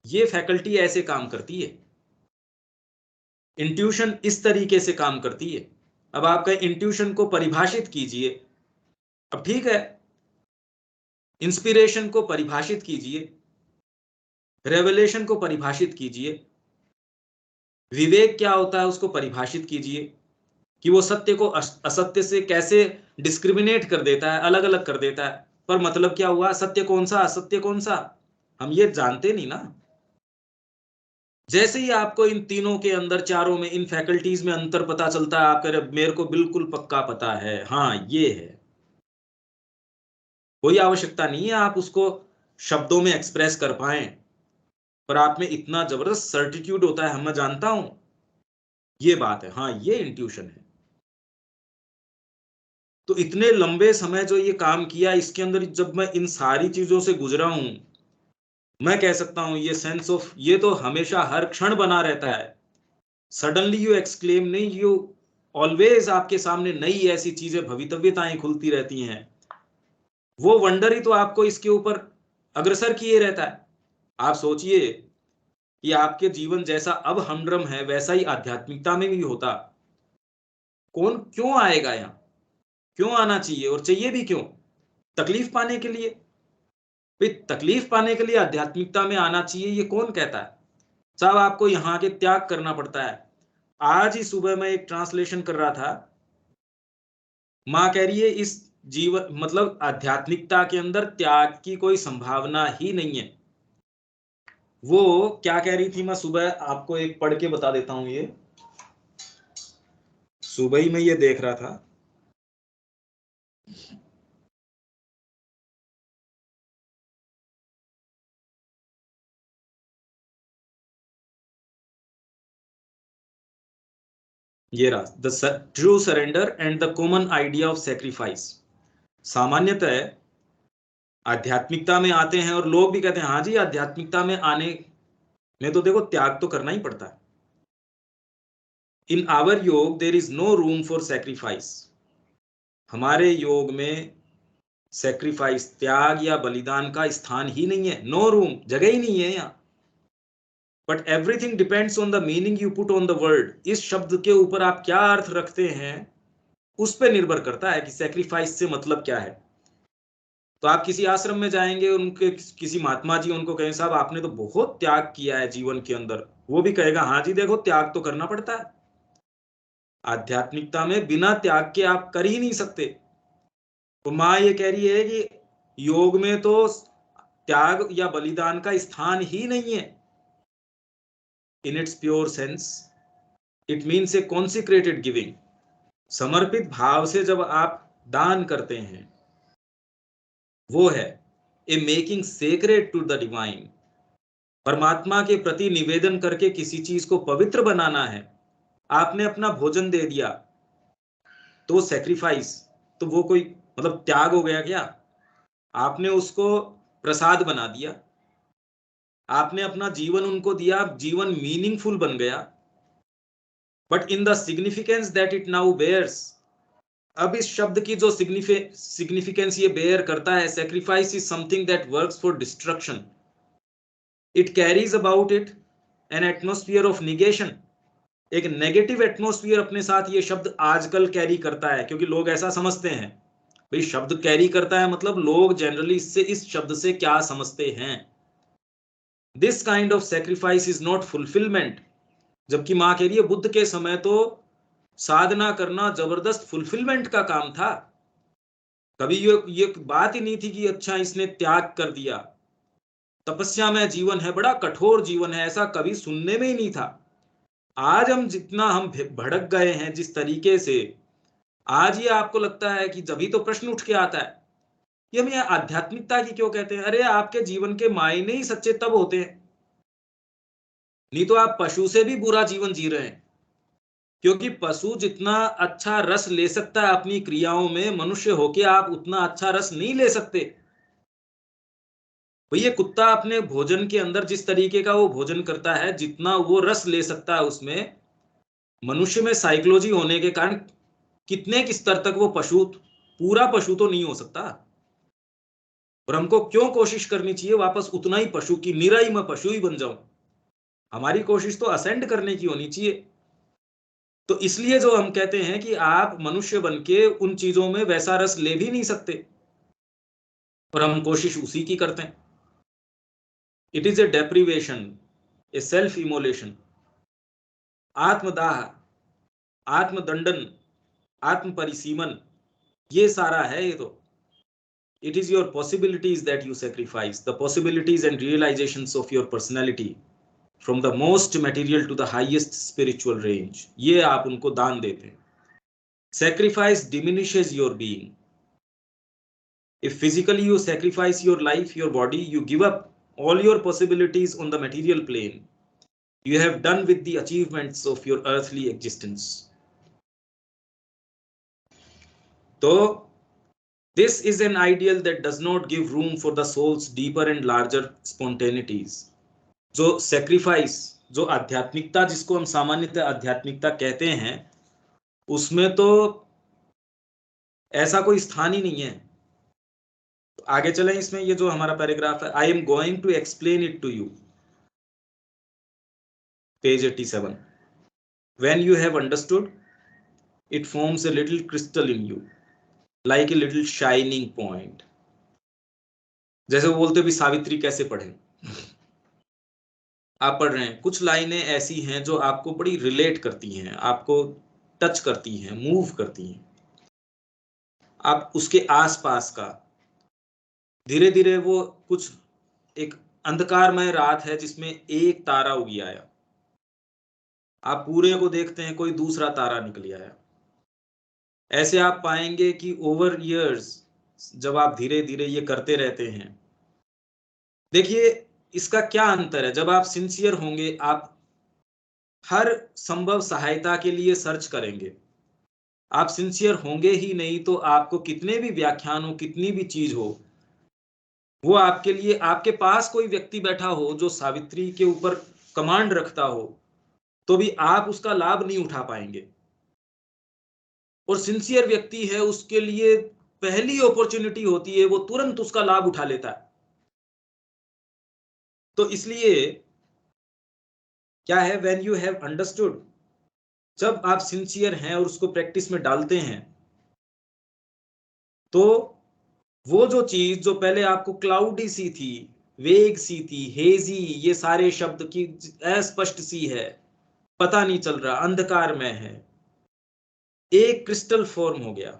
ये फैकल्टी ऐसे काम करती है, इंट्यूशन इस तरीके से काम करती है। अब आपका इंट्यूशन को परिभाषित कीजिए। अब ठीक है, इंस्पिरेशन को परिभाषित कीजिए, रेवलेशन को परिभाषित कीजिए, विवेक क्या होता है उसको परिभाषित कीजिए, कि वो सत्य को असत्य से कैसे डिस्क्रिमिनेट कर देता है, अलग अलग कर देता है। पर मतलब क्या हुआ, सत्य कौन सा, असत्य कौन सा, हम ये जानते नहीं ना। जैसे ही आपको इन तीनों के अंदर, चारों में, इन फैकल्टीज में अंतर पता चलता है, आप कह रहे मेरे को बिल्कुल पक्का पता है, हाँ ये है, कोई आवश्यकता नहीं है आप उसको शब्दों में एक्सप्रेस कर पाए, पर आप में इतना जबरदस्त सर्टिट्यूड होता है, हम, मैं जानता हूं ये बात है, हाँ ये इंट्यूशन है। तो इतने लंबे समय जो ये काम किया, इसके अंदर जब मैं इन सारी चीजों से गुजरा हूं, मैं कह सकता हूं ये सेंस ऑफ, ये तो हमेशा हर क्षण बना रहता है। सडनली यू एक्सक्लेम नहीं, यू ऑलवेज, आपके सामने नई ऐसी चीजें, भवितव्यताएं खुलती रहती हैं। वो वंडर ही तो आपको इसके ऊपर अग्रसर किए रहता है। आप सोचिए कि आपके जीवन जैसा अब हमड्रम है, वैसा ही आध्यात्मिकता में भी होता, कौन क्यों आएगा यहाँ? क्यों आना चाहिए, और चाहिए भी क्यों? तकलीफ पाने के लिए? भाई तकलीफ पाने के लिए आध्यात्मिकता में आना चाहिए, ये कौन कहता है? साहब आपको यहाँ के त्याग करना पड़ता है। आज ही सुबह मैं एक ट्रांसलेशन कर रहा था, माँ कह रही है इस जीवन मतलब आध्यात्मिकता के अंदर त्याग की कोई संभावना ही नहीं है। वो क्या कह रही थी, मैं सुबह आपको एक पढ़ के बता देता हूं। ये सुबह ही मैं ये देख रहा था। ये रहा, the true surrender and the common idea of sacrifice. सामान्यतः आध्यात्मिकता में आते हैं और लोग भी कहते हैं हाँ जी आध्यात्मिकता में आने में तो देखो त्याग तो करना ही पड़ता है। In our yoga there is no room for sacrifice. हमारे योग में सेक्रीफाइस त्याग या बलिदान का स्थान ही नहीं है। नो रूम, जगह ही नहीं है यहाँ। But everything depends on the meaning you put on the word. इस शब्द के ऊपर आप क्या अर्थ रखते हैं उस पर निर्भर करता है कि सेक्रीफाइस से मतलब क्या है। तो आप किसी आश्रम में जाएंगे, उनके किसी महात्मा जी उनको कहें साहब आपने तो बहुत त्याग किया है जीवन के अंदर, वो भी कहेगा हाँ जी देखो त्याग तो करना पड़ता है। आध्यात्मिकता में बिना त्याग के आप कर ही नहीं सकते। तो माँ ये कह रही है कि योग में तो त्याग या बलिदान का स्थान ही नहीं है। In its pure sense it means A consecrated giving. समर्पित भाव से जब आप दान करते हैं वो है a making secret to the divine. परमात्मा के प्रति निवेदन करके किसी चीज को पवित्र बनाना है। आपने अपना भोजन दे दिया तो सैक्रिफाइस, तो वो कोई मतलब त्याग हो गया क्या? आपने उसको प्रसाद बना दिया, आपने अपना जीवन उनको दिया, जीवन मीनिंगफुल बन गया। But in the significance that it now bears, अब इस शब्द की जो सिग्निफिकेंस ये बेयर करता है, sacrifice is something that works for destruction. It carries about it N atmosphere of negation. एक नेगेटिव एटमोस्फियर अपने साथ ये शब्द आजकल कैरी करता है, क्योंकि लोग ऐसा समझते हैं भाई शब्द कैरी करता है मतलब लोग जनरली इससे इस शब्द से क्या समझते हैं। This kind of sacrifice is not fulfilment. जबकि मां कह रही है बुद्ध के समय तो साधना करना जबरदस्त फुलफिलमेंट का काम था। कभी ये बात ही नहीं थी कि अच्छा इसने त्याग कर दिया, तपस्या में जीवन है, बड़ा कठोर जीवन है, ऐसा कभी सुनने में ही नहीं था। आज हम जितना हम भड़क गए हैं जिस तरीके से, आज ये आपको लगता है कि जब तो प्रश्न उठ के आता है कि हम ये आध्यात्मिकता की क्यों कहते हैं। अरे आपके जीवन के मायने ही सच्चे तब होते हैं, नहीं तो आप पशु से भी बुरा जीवन जी रहे हैं। क्योंकि पशु जितना अच्छा रस ले सकता है अपनी क्रियाओं में, मनुष्य होके आप उतना अच्छा रस नहीं ले सकते। भैया कुत्ता अपने भोजन के अंदर जिस तरीके का वो भोजन करता है, जितना वो रस ले सकता है उसमें, मनुष्य में साइकोलॉजी होने के कारण कितने किस स्तर तक वो पशु, पूरा पशु तो नहीं हो सकता। और हमको क्यों कोशिश करनी चाहिए वापस उतना ही पशु की, निराई में पशु ही बन जाऊं। हमारी कोशिश तो असेंड करने की होनी चाहिए। तो इसलिए जो हम कहते हैं कि आप मनुष्य बन के उन चीजों में वैसा रस ले भी नहीं सकते, और हम कोशिश उसी की करते हैं। It is a deprivation, A self immolation, आत्मदाह, आत्मदंडन, आत्म परिसीमन, ये सारा है ये तो। It is your possibilities that you sacrifice, the possibilities and realizations of your personality, from the most material to the highest spiritual range. ये आप उनको दान देते हैं। Sacrifice diminishes your being. If physically you sacrifice your life, your body, you give up all your possibilities on the material plane. You have done with the achievements of your earthly existence. So, this is an ideal that does not give room for the soul's deeper and larger spontaneities. जो sacrifice, जो आध्यात्मिकता जिसको हम सामान्यतः आध्यात्मिकता कहते हैं, उसमें तो ऐसा कोई स्थान ही नहीं है। तो आगे चलें, इसमें ये जो हमारा पैराग्राफ है, I am going to explain it to you, page 87। When you have understood it forms a little crystal in you like a little shining point. जैसे वो बोलते भी सावित्री कैसे पढ़ें, आप पढ़ रहे हैं, कुछ लाइनें ऐसी हैं जो आपको बड़ी रिलेट करती हैं, आपको टच करती हैं, मूव करती हैं। आप उसके आसपास का, धीरे धीरे वो कुछ एक अंधकारमय रात है जिसमें एक तारा उगी आया, आप पूरे को देखते हैं कोई दूसरा तारा निकल आया। ऐसे आप पाएंगे कि ओवर ईयर्स जब आप धीरे धीरे ये करते रहते हैं, देखिए इसका क्या अंतर है। जब आप सिंसियर होंगे, आप हर संभव सहायता के लिए सर्च करेंगे। आप सिंसियर होंगे ही नहीं तो आपको कितने भी व्याख्यान हो, कितनी भी चीज हो, वो आपके लिए, आपके पास कोई व्यक्ति बैठा हो जो सावित्री के ऊपर कमांड रखता हो, तो भी आप उसका लाभ नहीं उठा पाएंगे। और सिंसियर व्यक्ति है, उसके लिए पहली अपॉर्चुनिटी होती है, वो तुरंत उसका लाभ उठा लेता है। तो इसलिए क्या है, व्हेन यू हैव अंडरस्टूड, जब आप सिंसियर हैं और उसको प्रैक्टिस में डालते हैं, तो वो जो चीज जो पहले आपको क्लाउडी सी थी, वेग सी थी, हेजी, ये सारे शब्द की अस्पष्ट सी है, पता नहीं चल रहा, अंधकार में है, एक क्रिस्टल फॉर्म हो गया,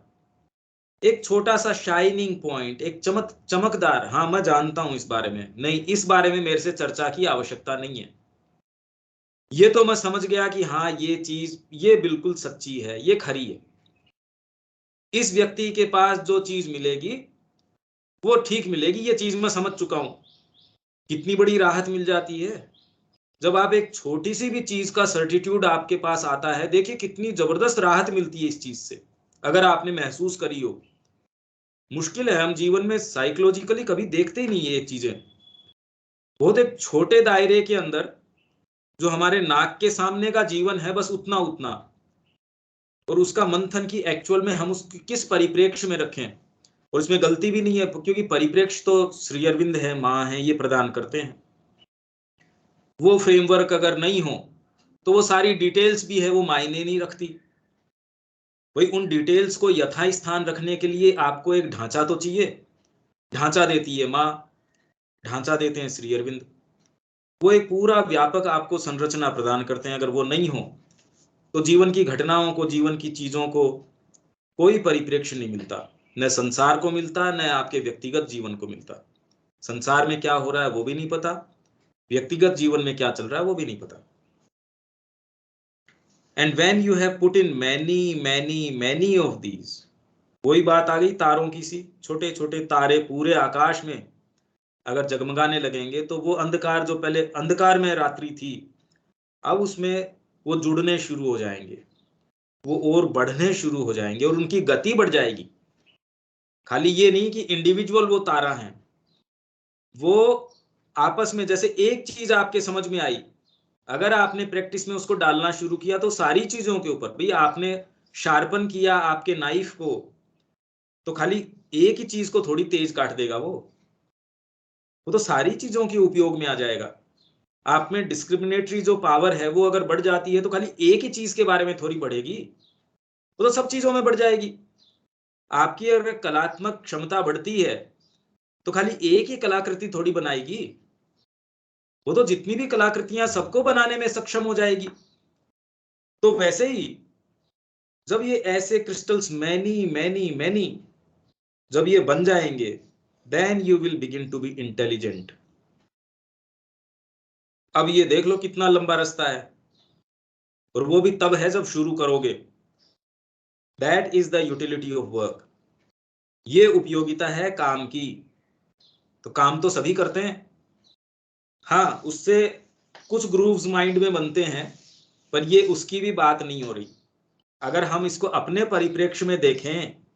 एक छोटा सा शाइनिंग पॉइंट, एक चमकदार। हाँ मैं जानता हूं इस बारे में, नहीं इस बारे में मेरे से चर्चा की आवश्यकता नहीं है, ये तो मैं समझ गया कि हाँ ये चीज ये बिल्कुल सच्ची है, ये खरी है, इस व्यक्ति के पास जो चीज मिलेगी वो ठीक मिलेगी, ये चीज मैं समझ चुका हूं। कितनी बड़ी राहत मिल जाती है जब आप एक छोटी सी भी चीज का सर्टिट्यूड आपके पास आता है। देखिए कितनी जबरदस्त राहत मिलती है इस चीज से, अगर आपने महसूस करी हो। मुश्किल है, हम जीवन में साइकोलॉजिकली कभी देखते ही नहीं है ये चीजें। बहुत एक छोटे दायरे के अंदर जो हमारे नाक के सामने का जीवन है, बस उतना उतना, और उसका मंथन की एक्चुअल में हम उसकी किस परिप्रेक्ष्य में रखें। और इसमें गलती भी नहीं है, क्योंकि परिप्रेक्ष्य तो श्री अरविंद है, माँ है, ये प्रदान करते हैं। वो फ्रेमवर्क अगर नहीं हो तो वो सारी डिटेल्स भी है वो मायने नहीं रखती। भाई उन डिटेल्स को यथा स्थान रखने के लिए आपको एक ढांचा तो चाहिए। ढांचा देती है माँ, ढांचा देते हैं श्री अरविंद, वो एक पूरा व्यापक आपको संरचना प्रदान करते हैं। अगर वो नहीं हो तो जीवन की घटनाओं को, जीवन की चीजों को कोई परिप्रेक्ष्य नहीं मिलता, न संसार को मिलता, न आपके व्यक्तिगत जीवन को मिलता। संसार में क्या हो रहा है वो भी नहीं पता, व्यक्तिगत जीवन में क्या चल रहा है वो भी नहीं पता। And when you have put in many many many of these, वही बात आ गई तारों की सी, छोटे छोटे तारे पूरे आकाश में अगर जगमगाने लगेंगे तो वो अंधकार, जो पहले अंधकार में रात्रि थी, अब उसमें वो जुड़ने शुरू हो जाएंगे, वो और बढ़ने शुरू हो जाएंगे और उनकी गति बढ़ जाएगी। खाली ये नहीं कि इंडिविजुअल वो तारा हैं, वो आपस में, जैसे एक चीज आपके समझ में आई, अगर आपने प्रैक्टिस में उसको डालना शुरू किया तो सारी चीजों के ऊपर, भाई आपने शार्पन किया आपके नाइफ को, तो खाली एक ही चीज को थोड़ी तेज काट देगा वो तो सारी चीजों के उपयोग में आ जाएगा। आप में डिस्क्रिमिनेटरी जो पावर है वो अगर बढ़ जाती है तो खाली एक ही चीज के बारे में थोड़ी बढ़ेगी, वो तो सब चीजों में बढ़ जाएगी। आपकी अगर कलात्मक क्षमता बढ़ती है तो खाली एक ही कलाकृति थोड़ी बनाएगी, वो तो जितनी भी कलाकृतियां सबको बनाने में सक्षम हो जाएगी। तो वैसे ही जब ये ऐसे क्रिस्टल्स मैनी मैनी मैनी जब ये बन जाएंगे, then you will begin to be intelligent. अब ये देख लो कितना लंबा रास्ता है, और वो भी तब है जब शुरू करोगे। That is the utility of work, ये उपयोगिता है काम की। तो काम तो सभी करते हैं, हाँ उससे कुछ ग्रूव्स माइंड में बनते हैं, पर ये उसकी भी बात नहीं हो रही। अगर हम इसको अपने परिप्रेक्ष्य में देखें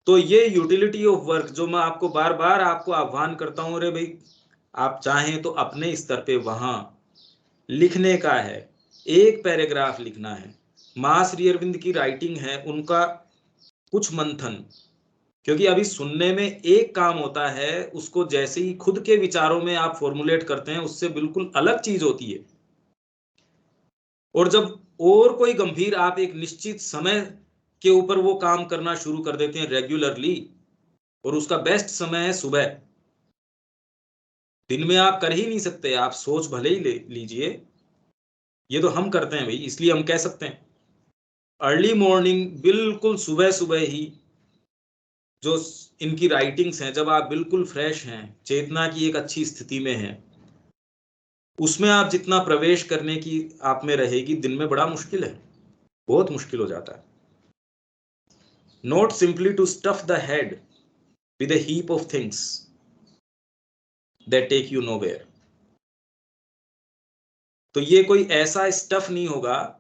तो ये यूटिलिटी ऑफ वर्क जो मैं आपको बार बार आपको आह्वान करता हूं, अरे भाई आप चाहें तो अपने स्तर पे वहां लिखने का है, एक पैराग्राफ लिखना है। मां श्री अरविंद की राइटिंग है, उनका कुछ मंथन, क्योंकि अभी सुनने में एक काम होता है, उसको जैसे ही खुद के विचारों में आप फॉर्मुलेट करते हैं उससे बिल्कुल अलग चीज होती है। और जब और कोई गंभीर, आप एक निश्चित समय के ऊपर वो काम करना शुरू कर देते हैं रेगुलरली, और उसका बेस्ट समय है सुबह। दिन में आप कर ही नहीं सकते, आप सोच भले ही ले लीजिए, ये तो हम करते हैं भाई, इसलिए हम कह सकते हैं। अर्ली मॉर्निंग, बिल्कुल सुबह सुबह ही जो इनकी राइटिंग्स हैं, जब आप बिल्कुल फ्रेश हैं, चेतना की एक अच्छी स्थिति में हैं, उसमें आप जितना प्रवेश करने की आप में रहेगी, दिन में बड़ा मुश्किल है, बहुत मुश्किल हो जाता है। Not simply to stuff the head with a heap of things that take you nowhere. तो ये कोई ऐसा स्टफ नहीं होगा,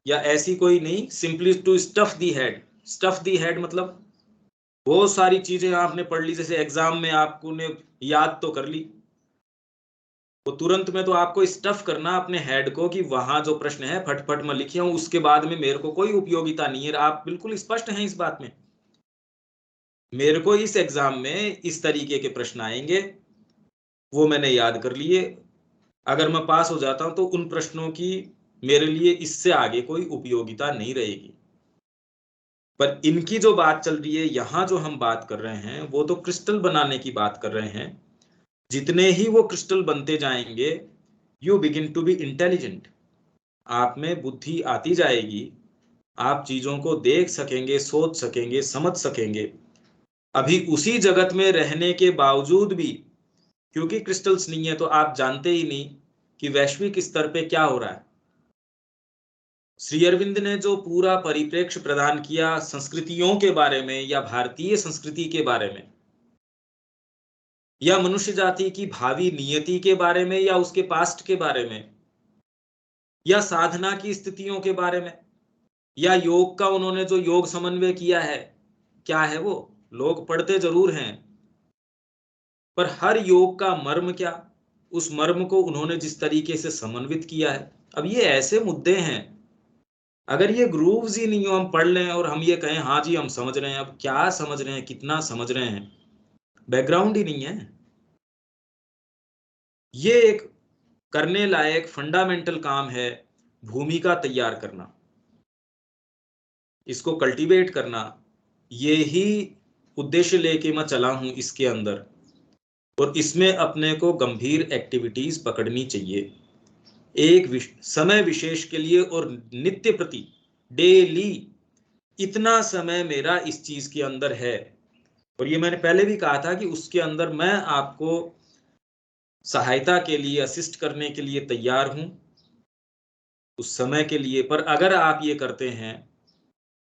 या ऐसी कोई नहीं, simply to stuff the head. Stuff the head मतलब बहुत सारी चीजें आपने पढ़ ली, जैसे एग्जाम में आपको ने याद तो कर ली, वो तुरंत में तो आपको स्टफ करना अपने हेड को कि वहां जो प्रश्न है फटफट में लिखे हूं, उसके बाद में मेरे को कोई उपयोगिता नहीं है। आप बिल्कुल स्पष्ट हैं इस बात में, मेरे को इस एग्जाम में इस तरीके के प्रश्न आएंगे, वो मैंने याद कर लिए, अगर मैं पास हो जाता हूं तो उन प्रश्नों की मेरे लिए इससे आगे कोई उपयोगिता नहीं रहेगी। पर इनकी जो बात चल रही है, यहां जो हम बात कर रहे हैं, वो तो क्रिस्टल बनाने की बात कर रहे हैं। जितने ही वो क्रिस्टल बनते जाएंगे, you begin to be intelligent, आप में बुद्धि आती जाएगी, आप चीजों को देख सकेंगे, सोच सकेंगे, समझ सकेंगे। अभी उसी जगत में रहने के बावजूद भी, क्योंकि क्रिस्टल्स नहीं है, तो आप जानते ही नहीं कि वैश्विक स्तर पे क्या हो रहा है। श्री अरविंद ने जो पूरा परिप्रेक्ष्य प्रदान किया संस्कृतियों के बारे में, या भारतीय संस्कृति के बारे में, या मनुष्य जाति की भावी नियति के बारे में, या उसके पास्ट के बारे में, या साधना की स्थितियों के बारे में, या योग का उन्होंने जो योग समन्वय किया है, क्या है वो, लोग पढ़ते जरूर हैं, पर हर योग का मर्म क्या, उस मर्म को उन्होंने जिस तरीके से समन्वित किया है। अब ये ऐसे मुद्दे हैं, अगर ये ग्रूव्स ही नहीं हो, हम पढ़ लें और हम ये कहें हाँ जी हम समझ रहे हैं, अब क्या समझ रहे हैं, कितना समझ रहे हैं, बैकग्राउंड ही नहीं है। ये एक करने लायक फंडामेंटल काम है, भूमिका तैयार करना, इसको कल्टीवेट करना। ये ही उद्देश्य लेके मैं चला हूं इसके अंदर, और इसमें अपने को गंभीर एक्टिविटीज पकड़नी चाहिए, एक समय विशेष के लिए, और नित्य प्रति, डेली इतना समय मेरा इस चीज के अंदर है। और ये मैंने पहले भी कहा था कि उसके अंदर मैं आपको सहायता के लिए, असिस्ट करने के लिए तैयार हूं उस समय के लिए। पर अगर आप ये करते हैं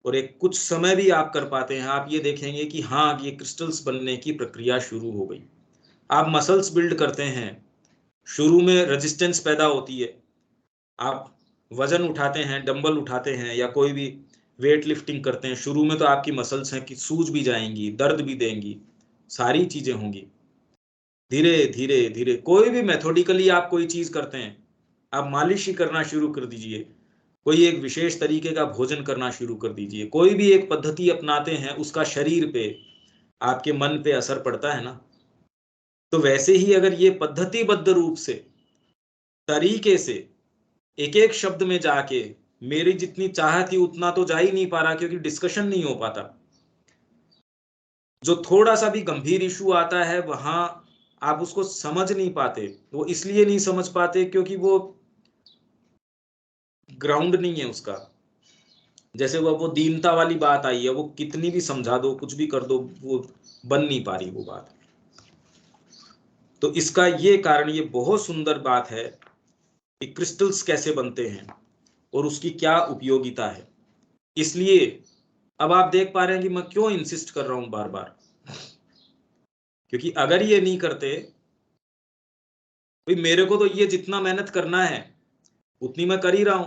और एक कुछ समय भी आप कर पाते हैं, आप ये देखेंगे कि हाँ, ये क्रिस्टल्स बनने की प्रक्रिया शुरू हो गई। आप मसल्स बिल्ड करते हैं, शुरू में रेजिस्टेंस पैदा होती है, आप वजन उठाते हैं, डंबल उठाते हैं, या कोई भी वेट लिफ्टिंग करते हैं, शुरू में तो आपकी मसल्स हैं कि सूज भी जाएंगी, दर्द भी देंगी, सारी चीजें होंगी। धीरे धीरे धीरे कोई भी मेथोडिकली आप कोई चीज करते हैं, आप मालिश ही करना शुरू कर दीजिए, कोई एक विशेष तरीके का भोजन करना शुरू कर दीजिए, कोई भी एक पद्धति अपनाते हैं, उसका शरीर पे, आपके मन पे असर पड़ता है ना। तो वैसे ही अगर ये पद्धतिबद्ध रूप से, तरीके से, एक एक शब्द में जाके, मेरी जितनी चाह थी उतना तो जा ही नहीं पा रहा, क्योंकि डिस्कशन नहीं हो पाता। जो थोड़ा सा भी गंभीर इशू आता है, वहां आप उसको समझ नहीं पाते। वो इसलिए नहीं समझ पाते क्योंकि वो ग्राउंड नहीं है उसका। जैसे वो दीनता वाली बात आई है, वो कितनी भी समझा दो, कुछ भी कर दो, वो बन नहीं पा रही वो बात। तो इसका ये कारण, ये बहुत सुंदर बात है कि क्रिस्टल्स कैसे बनते हैं और उसकी क्या उपयोगिता है। इसलिए अब आप देख पा रहे हैं कि मैं क्यों इंसिस्ट कर रहा हूं बार बार, क्योंकि अगर ये नहीं करते, भाई मेरे को तो ये जितना मेहनत करना है उतनी मैं कर ही रहा हूं,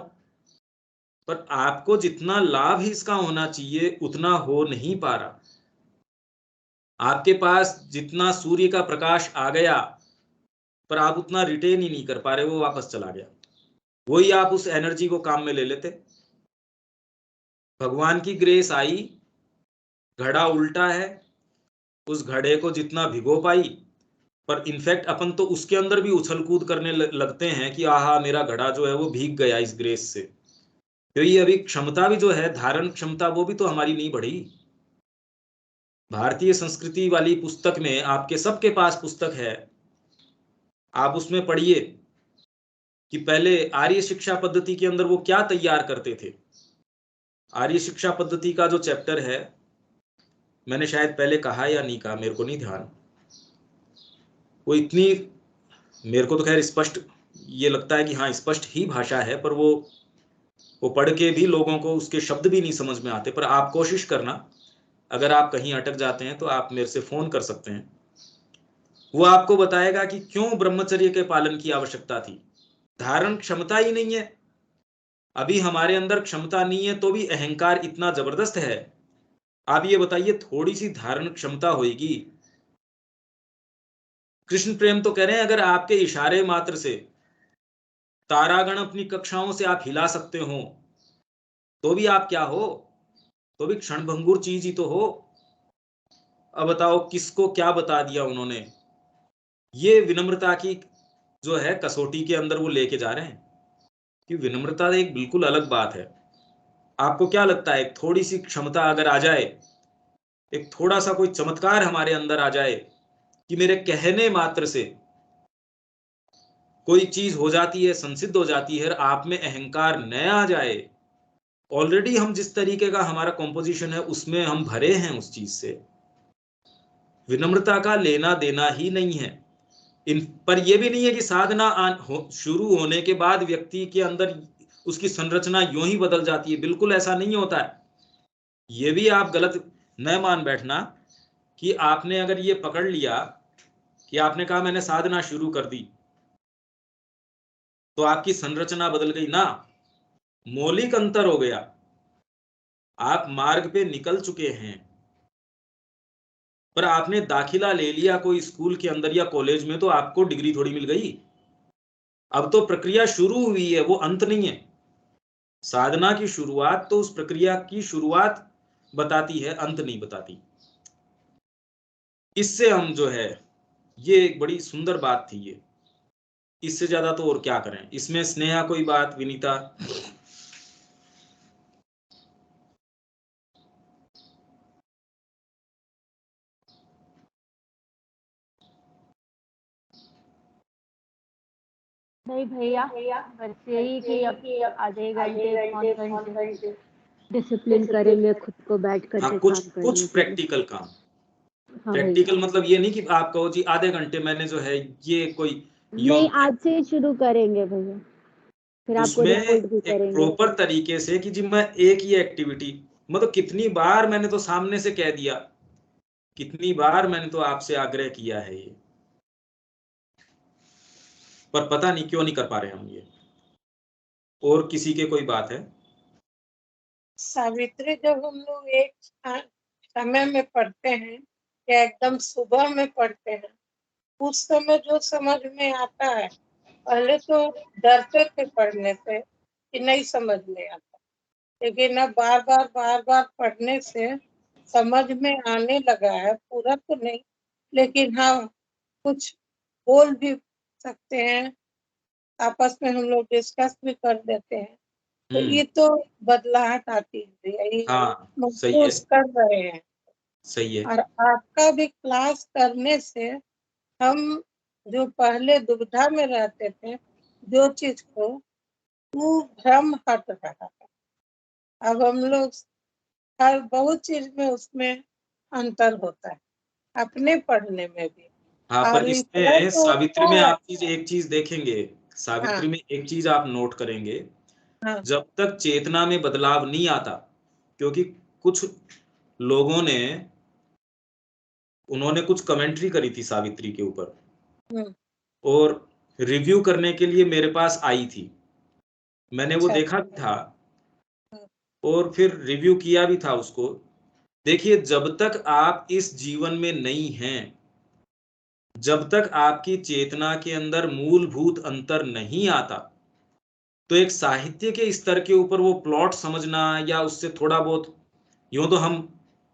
पर आपको जितना लाभ ही इसका होना चाहिए उतना हो नहीं पा रहा। आपके पास जितना सूर्य का प्रकाश आ गया, पर आप उतना रिटेन ही नहीं कर पा रहे, वो वापस चला गया। वही आप उस एनर्जी को काम में ले लेते, भगवान की ग्रेस आई, घड़ा उल्टा है, उस घड़े को जितना भिगो पाई, पर इनफैक्ट अपन तो उसके अंदर भी उछल कूद करने लगते हैं कि आहा मेरा घड़ा जो है वो भीग गया इस ग्रेस से। तो ये अभी क्षमता भी जो है, धारण क्षमता, वो भी तो हमारी नहीं बढ़ी। भारतीय संस्कृति वाली पुस्तक में, आपके सबके पास पुस्तक है, आप उसमें पढ़िए कि पहले आर्य शिक्षा पद्धति के अंदर वो क्या तैयार करते थे। आर्य शिक्षा पद्धति का जो चैप्टर है, मैंने शायद पहले कहा या नहीं कहा, मेरे को नहीं ध्यान। वो इतनी, मेरे को तो खैर स्पष्ट ये लगता है कि हाँ स्पष्ट ही भाषा है, पर वो पढ़ के भी लोगों को उसके शब्द भी नहीं समझ में आते। पर आप कोशिश करना, अगर आप कहीं अटक जाते हैं तो आप मेरे से फोन कर सकते हैं। वो आपको बताएगा कि क्यों ब्रह्मचर्य के पालन की आवश्यकता थी। धारण क्षमता ही नहीं है, अभी हमारे अंदर क्षमता नहीं है, तो भी अहंकार इतना जबरदस्त है। आप ये बताइए, थोड़ी सी धारण क्षमता होगी। कृष्ण प्रेम तो कह रहे हैं, अगर आपके इशारे मात्र से तारागण अपनी कक्षाओं से आप हिला सकते हो, तो भी आप क्या हो, तो भी क्षणभंगुर चीज ही तो हो। अब बताओ किसको क्या बता दिया उन्होंने। ये विनम्रता की जो है कसौटी के अंदर वो लेके जा रहे हैं कि विनम्रता एक बिल्कुल अलग बात है। आपको क्या लगता है, थोड़ी सी क्षमता अगर आ जाए, एक थोड़ा सा कोई चमत्कार हमारे अंदर आ जाए कि मेरे कहने मात्र से कोई चीज हो जाती है, संसिद्ध हो जाती है, आप में अहंकार न आ जाए। ऑलरेडी हम जिस तरीके का हमारा कॉम्पोजिशन है उसमें हम भरे हैं उस चीज से। विनम्रता का लेना देना ही नहीं है। इन पर यह भी नहीं है कि साधना शुरू होने के बाद व्यक्ति के अंदर उसकी संरचना यूं ही बदल जाती है, बिल्कुल ऐसा नहीं होता है। ये भी आप गलत न मान बैठना कि आपने अगर ये पकड़ लिया कि आपने कहा मैंने साधना शुरू कर दी तो आपकी संरचना बदल गई ना, मौलिक अंतर हो गया। आप मार्ग पे निकल चुके हैं, पर आपने दाखिला ले लिया कोई स्कूल के अंदर या कॉलेज में तो आपको डिग्री थोड़ी मिल गई। अब तो प्रक्रिया शुरू हुई है, वो अंत नहीं है। साधना की शुरुआत तो उस प्रक्रिया की शुरुआत बताती है, अंत नहीं बताती। इससे हम जो है, ये एक बड़ी सुंदर बात थी ये। इससे ज्यादा तो और क्या करें इसमें। स्नेहा कोई बात, विनीता? नहीं भैया, बस यही कि अब आधे घंटे पौन घंटे डिसिप्लिन करेंगे खुद को बैठ करके कुछ काम करने कुछ के लिए। प्रैक्टिकल काम। हाँ प्रैक्टिकल भैया, मतलब ये नहीं कि आप कहो जी आधे घंटे मैंने जो है ये कोई नहीं आज से ही शुरू करेंगे भैया, फिर आपको उसमें रिपोर्ट भी एक करेंगे। प्रॉपर तरीके से कि जी मैं एक ही एक्टिविटी, मतलब कितनी बार मैंने तो सामने से कह दिया, कितनी बार मैंने तो आपसे आग्रह किया है ये, पर पता नहीं क्यों नहीं कर पा रहे हम ये। और किसी के कोई बात है? सावित्री जब हम लोग एक समय में पढ़ते हैं या एकदम सुबह में पढ़ते हैं, उस समय जो समझ में आता है, पहले तो डरते थे पढ़ने से कि नहीं समझ में आता, लेकिन अब बार बार पढ़ने से समझ में आने लगा है। पूरा तो नहीं, लेकिन हाँ कुछ बोल भी सकते हैं, आपस में हम लोग डिस्कस भी कर देते हैं। तो ये तो बदलाहट आती है, यही हाँ सही है, महसूस कर रहे हैं। सही है। और आपका भी क्लास करने से हम जो पहले दुविधा में रहते थे, जो चीज को, वो भ्रम हट रहा है। अब हम लोग हर बहुत चीज में उसमें अंतर होता है, अपने पढ़ने में भी। हाँ पर और इतना इसमें तो सावित्री में होता है। आप चीज एक चीज देखेंगे, हाँ सावित्री में एक चीज आप नोट करेंगे, हाँ जब तक चेतना में बदलाव नहीं आता, क्योंकि कुछ लोगों ने, उन्होंने कुछ कमेंट्री करी थी सावित्री के ऊपर हम्म, और रिव्यू करने के लिए मेरे पास आई थी, मैंने वो अच्छा देखा भी था हम्म, और फिर रिव्यू किया भी था उसको। देखिए जब तक आप इस जीवन में नहीं हैं, जब तक आपकी चेतना के अंदर मूलभूत अंतर नहीं आता, तो एक साहित्य के स्तर के ऊपर वो प्लॉट समझना या उससे थोड़ा बहुत, यूं तो हम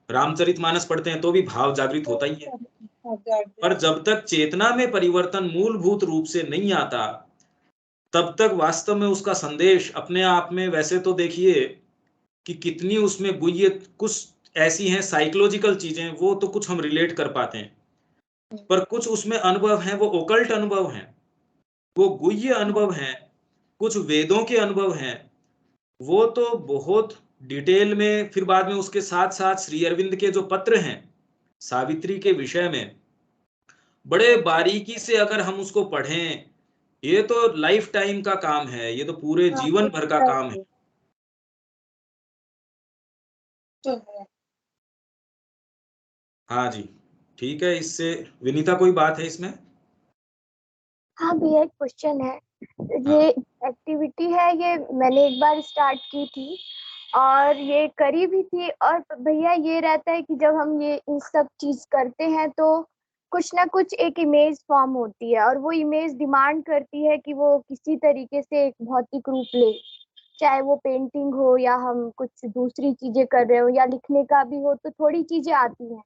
रामचरितमानस पढ़ते हैं तो भी भाव जागृत होता ही है, पर जब तक चेतना में परिवर्तन मूलभूत रूप से नहीं आता, तब तक वास्तव में उसका संदेश अपने आप में, वैसे तो देखिए कि कितनी उसमें गुह्य कुछ ऐसी हैं साइकोलॉजिकल चीजें, वो तो कुछ हम रिलेट कर पाते हैं, पर कुछ उसमें अनुभव हैं वो ओकल्ट अनुभव हैं, वो गुह्य अनुभव हैं, कुछ वेदों के अनुभव हैं, वो तो बहुत डिटेल में, फिर बाद में उसके साथ साथ श्री अरविंद के जो पत्र हैं सावित्री के विषय में बड़े बारीकी से अगर हम उसको पढ़ें, ये तो लाइफ टाइम का काम है, ये तो पूरे जीवन भर का काम है। तो है। हाँ जी, ठीक है। इससे विनीता कोई बात है इसमें? हाँ भैया, एक क्वेश्चन है। हाँ। ये एक्टिविटी है, ये मैंने एक बार स्टार्ट की थी और ये करी भी थी। और भैया ये रहता है कि जब हम ये इन सब चीज करते हैं तो कुछ ना कुछ एक इमेज फॉर्म होती है, और वो इमेज डिमांड करती है कि वो किसी तरीके से एक भौतिक रूप ले, चाहे वो पेंटिंग हो या हम कुछ दूसरी चीजें कर रहे हो या लिखने का भी हो, तो थोड़ी चीजें आती हैं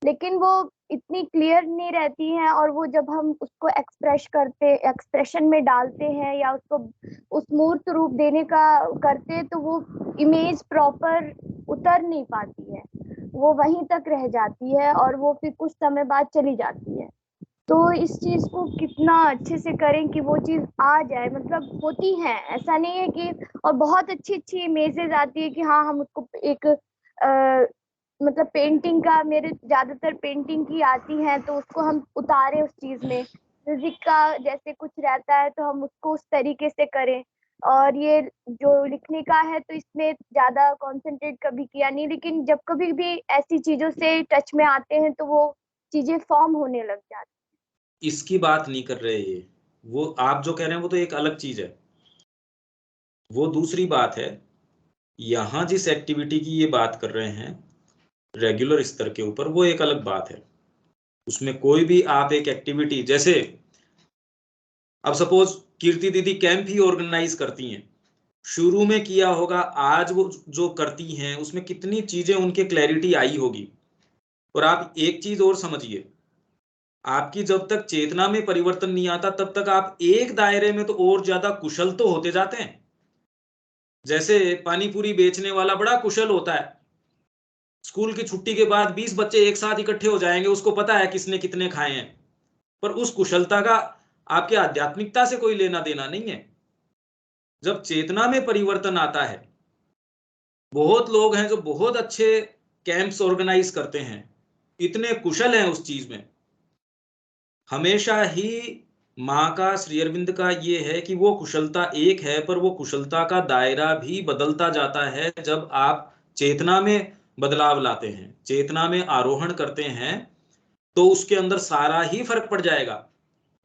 लेकिन वो इतनी क्लियर नहीं रहती हैं। और वो जब हम उसको एक्सप्रेशन में डालते हैं या उसको उस मूर्त रूप देने का करते हैं, तो वो इमेज प्रॉपर उतर नहीं पाती है, वो वहीं तक रह जाती है और वो फिर कुछ समय बाद चली जाती है। तो इस चीज को कितना अच्छे से करें कि वो चीज आ जाए, मतलब होती है, ऐसा नहीं है कि, और बहुत अच्छी अच्छी इमेजेस आती है कि हाँ हम उसको एक मतलब पेंटिंग का, मेरे ज्यादातर पेंटिंग की आती है, तो उसको हम उतारे उस चीज में। म्यूजिक का जैसे कुछ रहता है तो हम उसको उस तरीके से करें। और ये जो लिखने का है तो इसमें ज्यादा कंसंट्रेट कभी किया नहीं, लेकिन जब कभी भी ऐसी चीजों से टच में आते हैं तो वो चीजें फॉर्म होने लग जाती। इसकी बात नहीं कर रहे ये, वो आप जो कह रहे हैं वो तो एक अलग चीज है, वो दूसरी बात है। यहाँ जिस एक्टिविटी की ये बात कर रहे हैं रेगुलर स्तर के ऊपर, वो एक अलग बात है। उसमें कोई भी आप एक एक्टिविटी, जैसे अब सपोज कीर्ति दीदी कैंप ही ऑर्गेनाइज करती हैं, शुरू में किया होगा, आज वो जो करती हैं उसमें कितनी चीजें उनके क्लैरिटी आई होगी। और आप एक चीज और समझिए, आपकी जब तक चेतना में परिवर्तन नहीं आता तब तक आप एक दायरे में तो और ज्यादा कुशल तो होते जाते हैं। जैसे पानी पूरी बेचने वाला बड़ा कुशल होता है, स्कूल की छुट्टी के बाद 20 बच्चे एक साथ इकट्ठे हो जाएंगे, उसको पता है किसने कितने खाए हैं, पर उस कुशलता का आपके आध्यात्मिकता से कोई लेना देना नहीं है। जब चेतना में परिवर्तन आता है, बहुत लोग हैं जो बहुत अच्छे कैंप्स ऑर्गेनाइज करते हैं, इतने कुशल हैं उस चीज में। हमेशा ही माँ का, श्री अरविंद का ये है कि वो कुशलता एक है, पर वो कुशलता का दायरा भी बदलता जाता है। जब आप चेतना में बदलाव लाते हैं, चेतना में आरोहण करते हैं, तो उसके अंदर सारा ही फर्क पड़ जाएगा।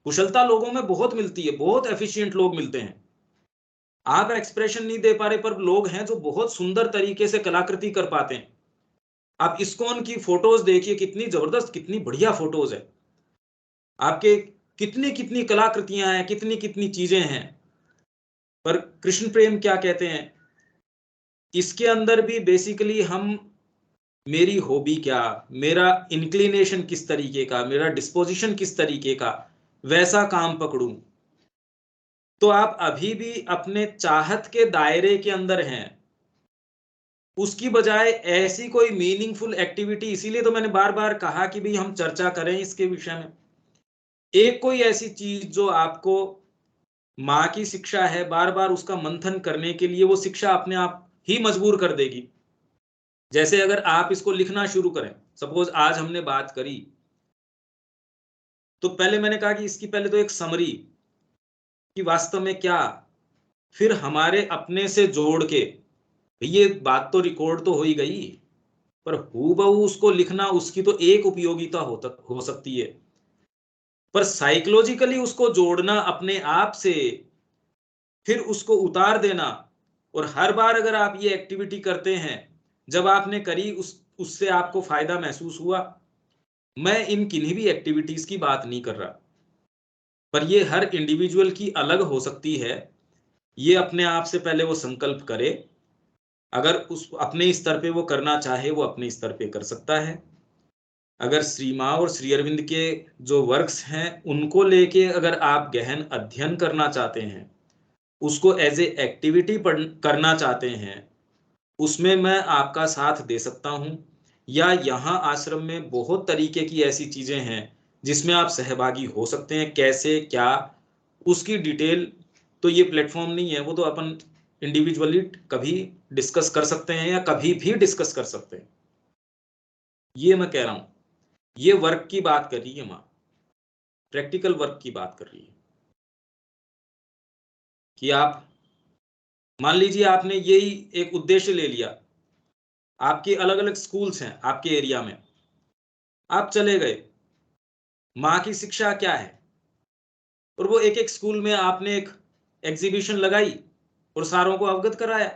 कुशलता लोगों में बहुत मिलती है, बहुत एफिशिएंट लोग मिलते हैं। आप एक्सप्रेशन नहीं दे पा रहे, पर लोग हैं जो बहुत सुंदर तरीके से कलाकृति कर पाते हैं। आप इस्कॉन की फोटोज देखिए, कितनी जबरदस्त, कितनी बढ़िया फोटोज है आपके, कितनी कितनी कलाकृतियां हैं, कितनी कितनी चीजें हैं। पर कृष्ण प्रेम क्या कहते हैं, इसके अंदर भी बेसिकली हम, मेरी हॉबी क्या, मेरा इंक्लिनेशन किस तरीके का, मेरा डिस्पोजिशन किस तरीके का, वैसा काम पकड़ूं। तो आप अभी भी अपने चाहत के दायरे के अंदर हैं, उसकी बजाय ऐसी कोई मीनिंगफुल एक्टिविटी। इसीलिए तो मैंने बार बार कहा कि भाई हम चर्चा करें इसके विषय में। एक कोई ऐसी चीज जो आपको, माँ की शिक्षा है, बार बार उसका मंथन करने के लिए वो शिक्षा अपने आप ही मजबूर कर देगी। जैसे अगर आप इसको लिखना शुरू करें, सपोज आज हमने बात करी, तो पहले मैंने कहा कि इसकी पहले तो एक समरी कि वास्तव में क्या, फिर हमारे अपने से जोड़ के, ये बात तो रिकॉर्ड तो हो ही गई, पर हूबहू उसको लिखना, उसकी तो एक उपयोगिता हो सकती है, पर साइकोलॉजिकली उसको जोड़ना अपने आप से, फिर उसको उतार देना। और हर बार अगर आप ये एक्टिविटी करते हैं, जब आपने करी उससे आपको फायदा महसूस हुआ। मैं इन किन्हीं भी एक्टिविटीज की बात नहीं कर रहा, पर ये हर इंडिविजुअल की अलग हो सकती है। ये अपने आप से पहले वो संकल्प करे, अगर उस अपने स्तर पे वो करना चाहे, वो अपने स्तर पे कर सकता है। अगर श्री माँ और श्री अरविंद के जो वर्क्स हैं उनको लेके अगर आप गहन अध्ययन करना चाहते हैं, उसको एज ए एक्टिविटी करना चाहते हैं, उसमें मैं आपका साथ दे सकता हूं। या यहाँ आश्रम में बहुत तरीके की ऐसी चीजें हैं जिसमें आप सहभागी हो सकते हैं। कैसे क्या, उसकी डिटेल तो ये प्लेटफॉर्म नहीं है, वो तो अपन इंडिविजुअली कभी डिस्कस कर सकते हैं या कभी भी डिस्कस कर सकते हैं। ये मैं कह रहा हूं, ये वर्क की बात कर रही है माँ, प्रैक्टिकल वर्क की बात कर रही है कि आप मान लीजिए आपने यही एक उद्देश्य ले लिया, आपके अलग अलग स्कूल्स हैं आपके एरिया में, आप चले गए, माँ की शिक्षा क्या है, और वो एक एक स्कूल में आपने एक एग्जीबिशन लगाई और सारों को अवगत कराया।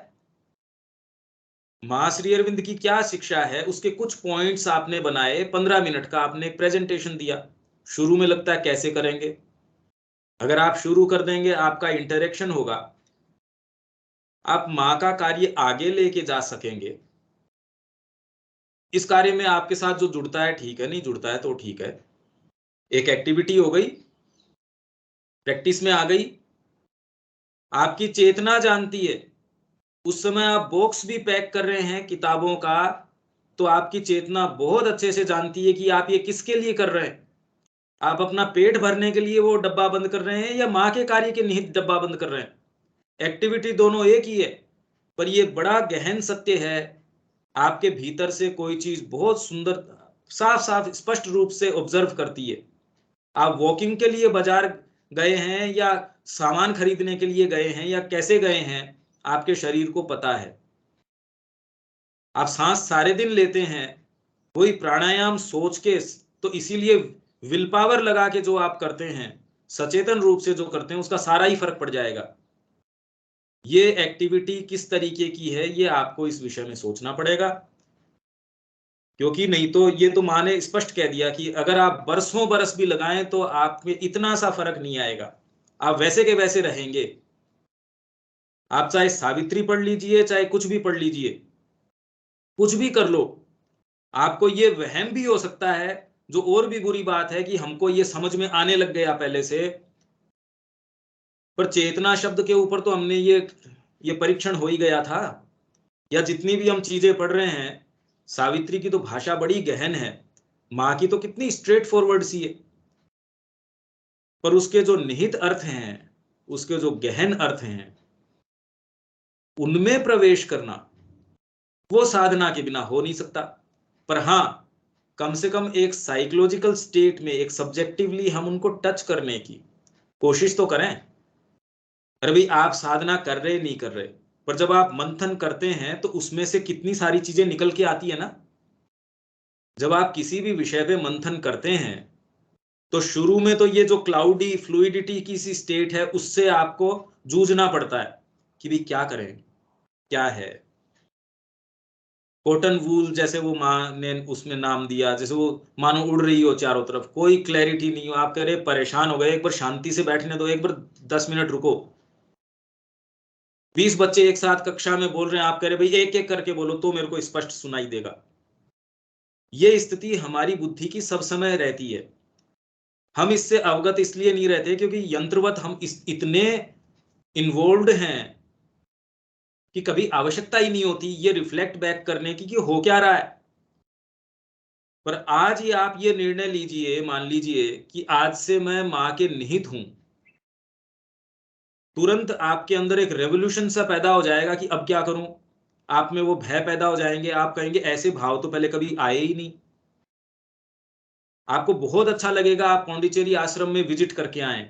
माँ श्री अरविंद की क्या शिक्षा है उसके कुछ पॉइंट्स आपने बनाए, 15 मिनट का आपने एक प्रेजेंटेशन दिया। शुरू में लगता है कैसे करेंगे, अगर आप शुरू कर देंगे आपका इंटरेक्शन होगा, आप माँ का कार्य आगे लेके जा सकेंगे। इस कार्य में आपके साथ जो जुड़ता है ठीक है, नहीं जुड़ता है तो ठीक है, एक एक्टिविटी हो गई, प्रैक्टिस में आ गई, आपकी चेतना जानती है। उस समय आप बॉक्स भी पैक कर रहे हैं किताबों का, तो आपकी चेतना बहुत अच्छे से जानती है कि आप ये किसके लिए कर रहे हैं। आप अपना पेट भरने के लिए वो डब्बा बंद कर रहे हैं या माँ के कार्य के निहित डब्बा बंद कर रहे हैं। एक्टिविटी दोनों एक ही है, पर ये बड़ा गहन सत्य है, आपके भीतर से कोई चीज बहुत सुंदर साफ साफ स्पष्ट रूप से ऑब्जर्व करती है। आप वॉकिंग के लिए बाजार गए हैं या सामान खरीदने के लिए गए हैं या कैसे गए हैं, आपके शरीर को पता है। आप सांस सारे दिन लेते हैं, वही प्राणायाम सोच के, तो इसीलिए विल पावर लगा के जो आप करते हैं, सचेतन रूप से जो करते हैं, उसका सारा ही फर्क पड़ जाएगा। ये एक्टिविटी किस तरीके की है ये आपको इस विषय में सोचना पड़ेगा, क्योंकि नहीं तो ये तो माँ ने स्पष्ट कह दिया कि अगर आप बरसों बरस भी लगाएं तो आप में इतना सा फर्क नहीं आएगा, आप वैसे के वैसे रहेंगे। आप चाहे सावित्री पढ़ लीजिए, चाहे कुछ भी पढ़ लीजिए, कुछ भी कर लो, आपको ये वहम भी हो सकता है, जो और भी बुरी बात है कि हमको ये समझ में आने लग गया पहले से, पर चेतना शब्द के ऊपर तो हमने ये परीक्षण हो ही गया था। या जितनी भी हम चीजें पढ़ रहे हैं, सावित्री की तो भाषा बड़ी गहन है, माँ की तो कितनी स्ट्रेट फॉरवर्ड सी है, पर उसके जो निहित अर्थ हैं, उसके जो गहन अर्थ हैं, उनमें प्रवेश करना वो साधना के बिना हो नहीं सकता। पर हाँ, कम से कम एक साइकोलॉजिकल स्टेट में, एक सब्जेक्टिवली हम उनको टच करने की कोशिश तो करें। अरे भाई, आप साधना कर रहे नहीं कर रहे, पर जब आप मंथन करते हैं तो उसमें से कितनी सारी चीजें निकल के आती है ना। जब आप किसी भी विषय पे मंथन करते हैं तो शुरू में तो ये जो क्लाउडी फ्लूइडिटी की सी स्टेट है, उससे आपको जूझना पड़ता है कि भी क्या करें, क्या है। कॉटन वूल जैसे वो माँ ने उसमें नाम दिया, जैसे वो मानो उड़ रही हो चारों तरफ, कोई क्लैरिटी नहीं हो, आप कह रहे परेशान हो गए, एक बार शांति से बैठने दो, एक बार 10 मिनट रुको। 20 बच्चे एक साथ कक्षा में बोल रहे हैं, आप कह रहे भाई एक एक करके बोलो तो मेरे को स्पष्ट सुनाई देगा। ये स्थिति हमारी बुद्धि की सब समय रहती है। हम इससे अवगत इसलिए नहीं रहते क्योंकि यंत्रवत हम इतने इन्वॉल्व हैं कि कभी आवश्यकता ही नहीं होती ये रिफ्लेक्ट बैक करने की कि हो क्या रहा है। पर आज ही आप ये निर्णय लीजिए, मान लीजिए कि आज से मैं माँ के निहित हूं, तुरंत आपके अंदर एक रेवोल्यूशन सा पैदा हो जाएगा कि अब क्या करूं। आप में वो भय पैदा हो जाएंगे, आप कहेंगे ऐसे भाव तो पहले कभी आए ही नहीं। आपको बहुत अच्छा लगेगा आप पौंडीचेरी आश्रम में विजिट करके आए,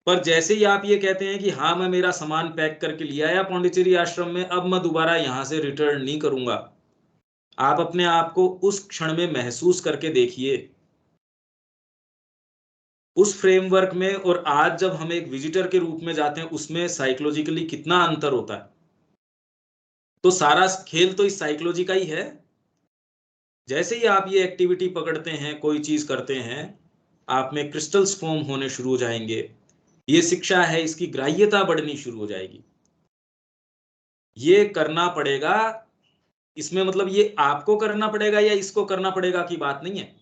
पर जैसे ही आप ये कहते हैं कि हाँ मैं मेरा सामान पैक करके लिया आया पौंडीचेरी आश्रम में, अब मैं दोबारा यहां से रिटर्न नहीं करूंगा, आप अपने आप को उस क्षण में महसूस करके देखिए। उस फ्रेमवर्क में और आज जब हम एक विजिटर के रूप में जाते हैं, उसमें साइकोलॉजिकली कितना अंतर होता है। तो सारा खेल तो इस साइकोलॉजी का ही है। जैसे ही आप ये एक्टिविटी पकड़ते हैं, कोई चीज करते हैं, आप में क्रिस्टल्स फॉर्म होने शुरू हो जाएंगे। ये शिक्षा है, इसकी ग्राह्यता बढ़नी शुरू हो जाएगी। ये करना पड़ेगा, इसमें मतलब ये आपको करना पड़ेगा या इसको करना पड़ेगा की बात नहीं है।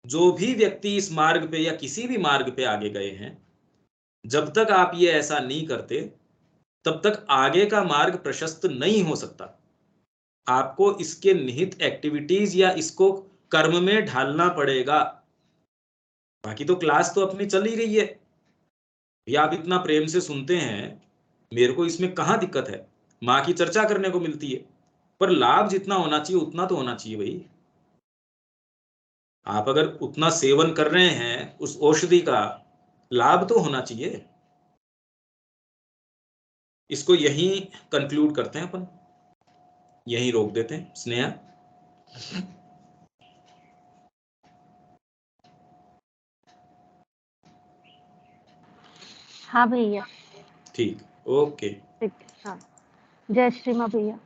जो भी व्यक्ति इस मार्ग पे या किसी भी मार्ग पे आगे गए हैं, जब तक आप ये ऐसा नहीं करते तब तक आगे का मार्ग प्रशस्त नहीं हो सकता। आपको इसके निहित एक्टिविटीज या इसको कर्म में ढालना पड़ेगा। बाकी तो क्लास तो अपनी चल ही रही है। या आप इतना प्रेम से सुनते हैं, मेरे को इसमें कहाँ दिक्कत है, माँ की चर्चा करने को मिलती है, पर लाभ जितना होना चाहिए उतना तो होना चाहिए भाई। आप अगर उतना सेवन कर रहे हैं उस औषधि का, लाभ तो होना चाहिए। इसको यहीं कंक्लूड करते हैं अपन, यहीं रोक देते हैं। स्नेहा, हाँ भैया। ठीक, ओके। ठीक, हाँ। जय श्री माँ भैया।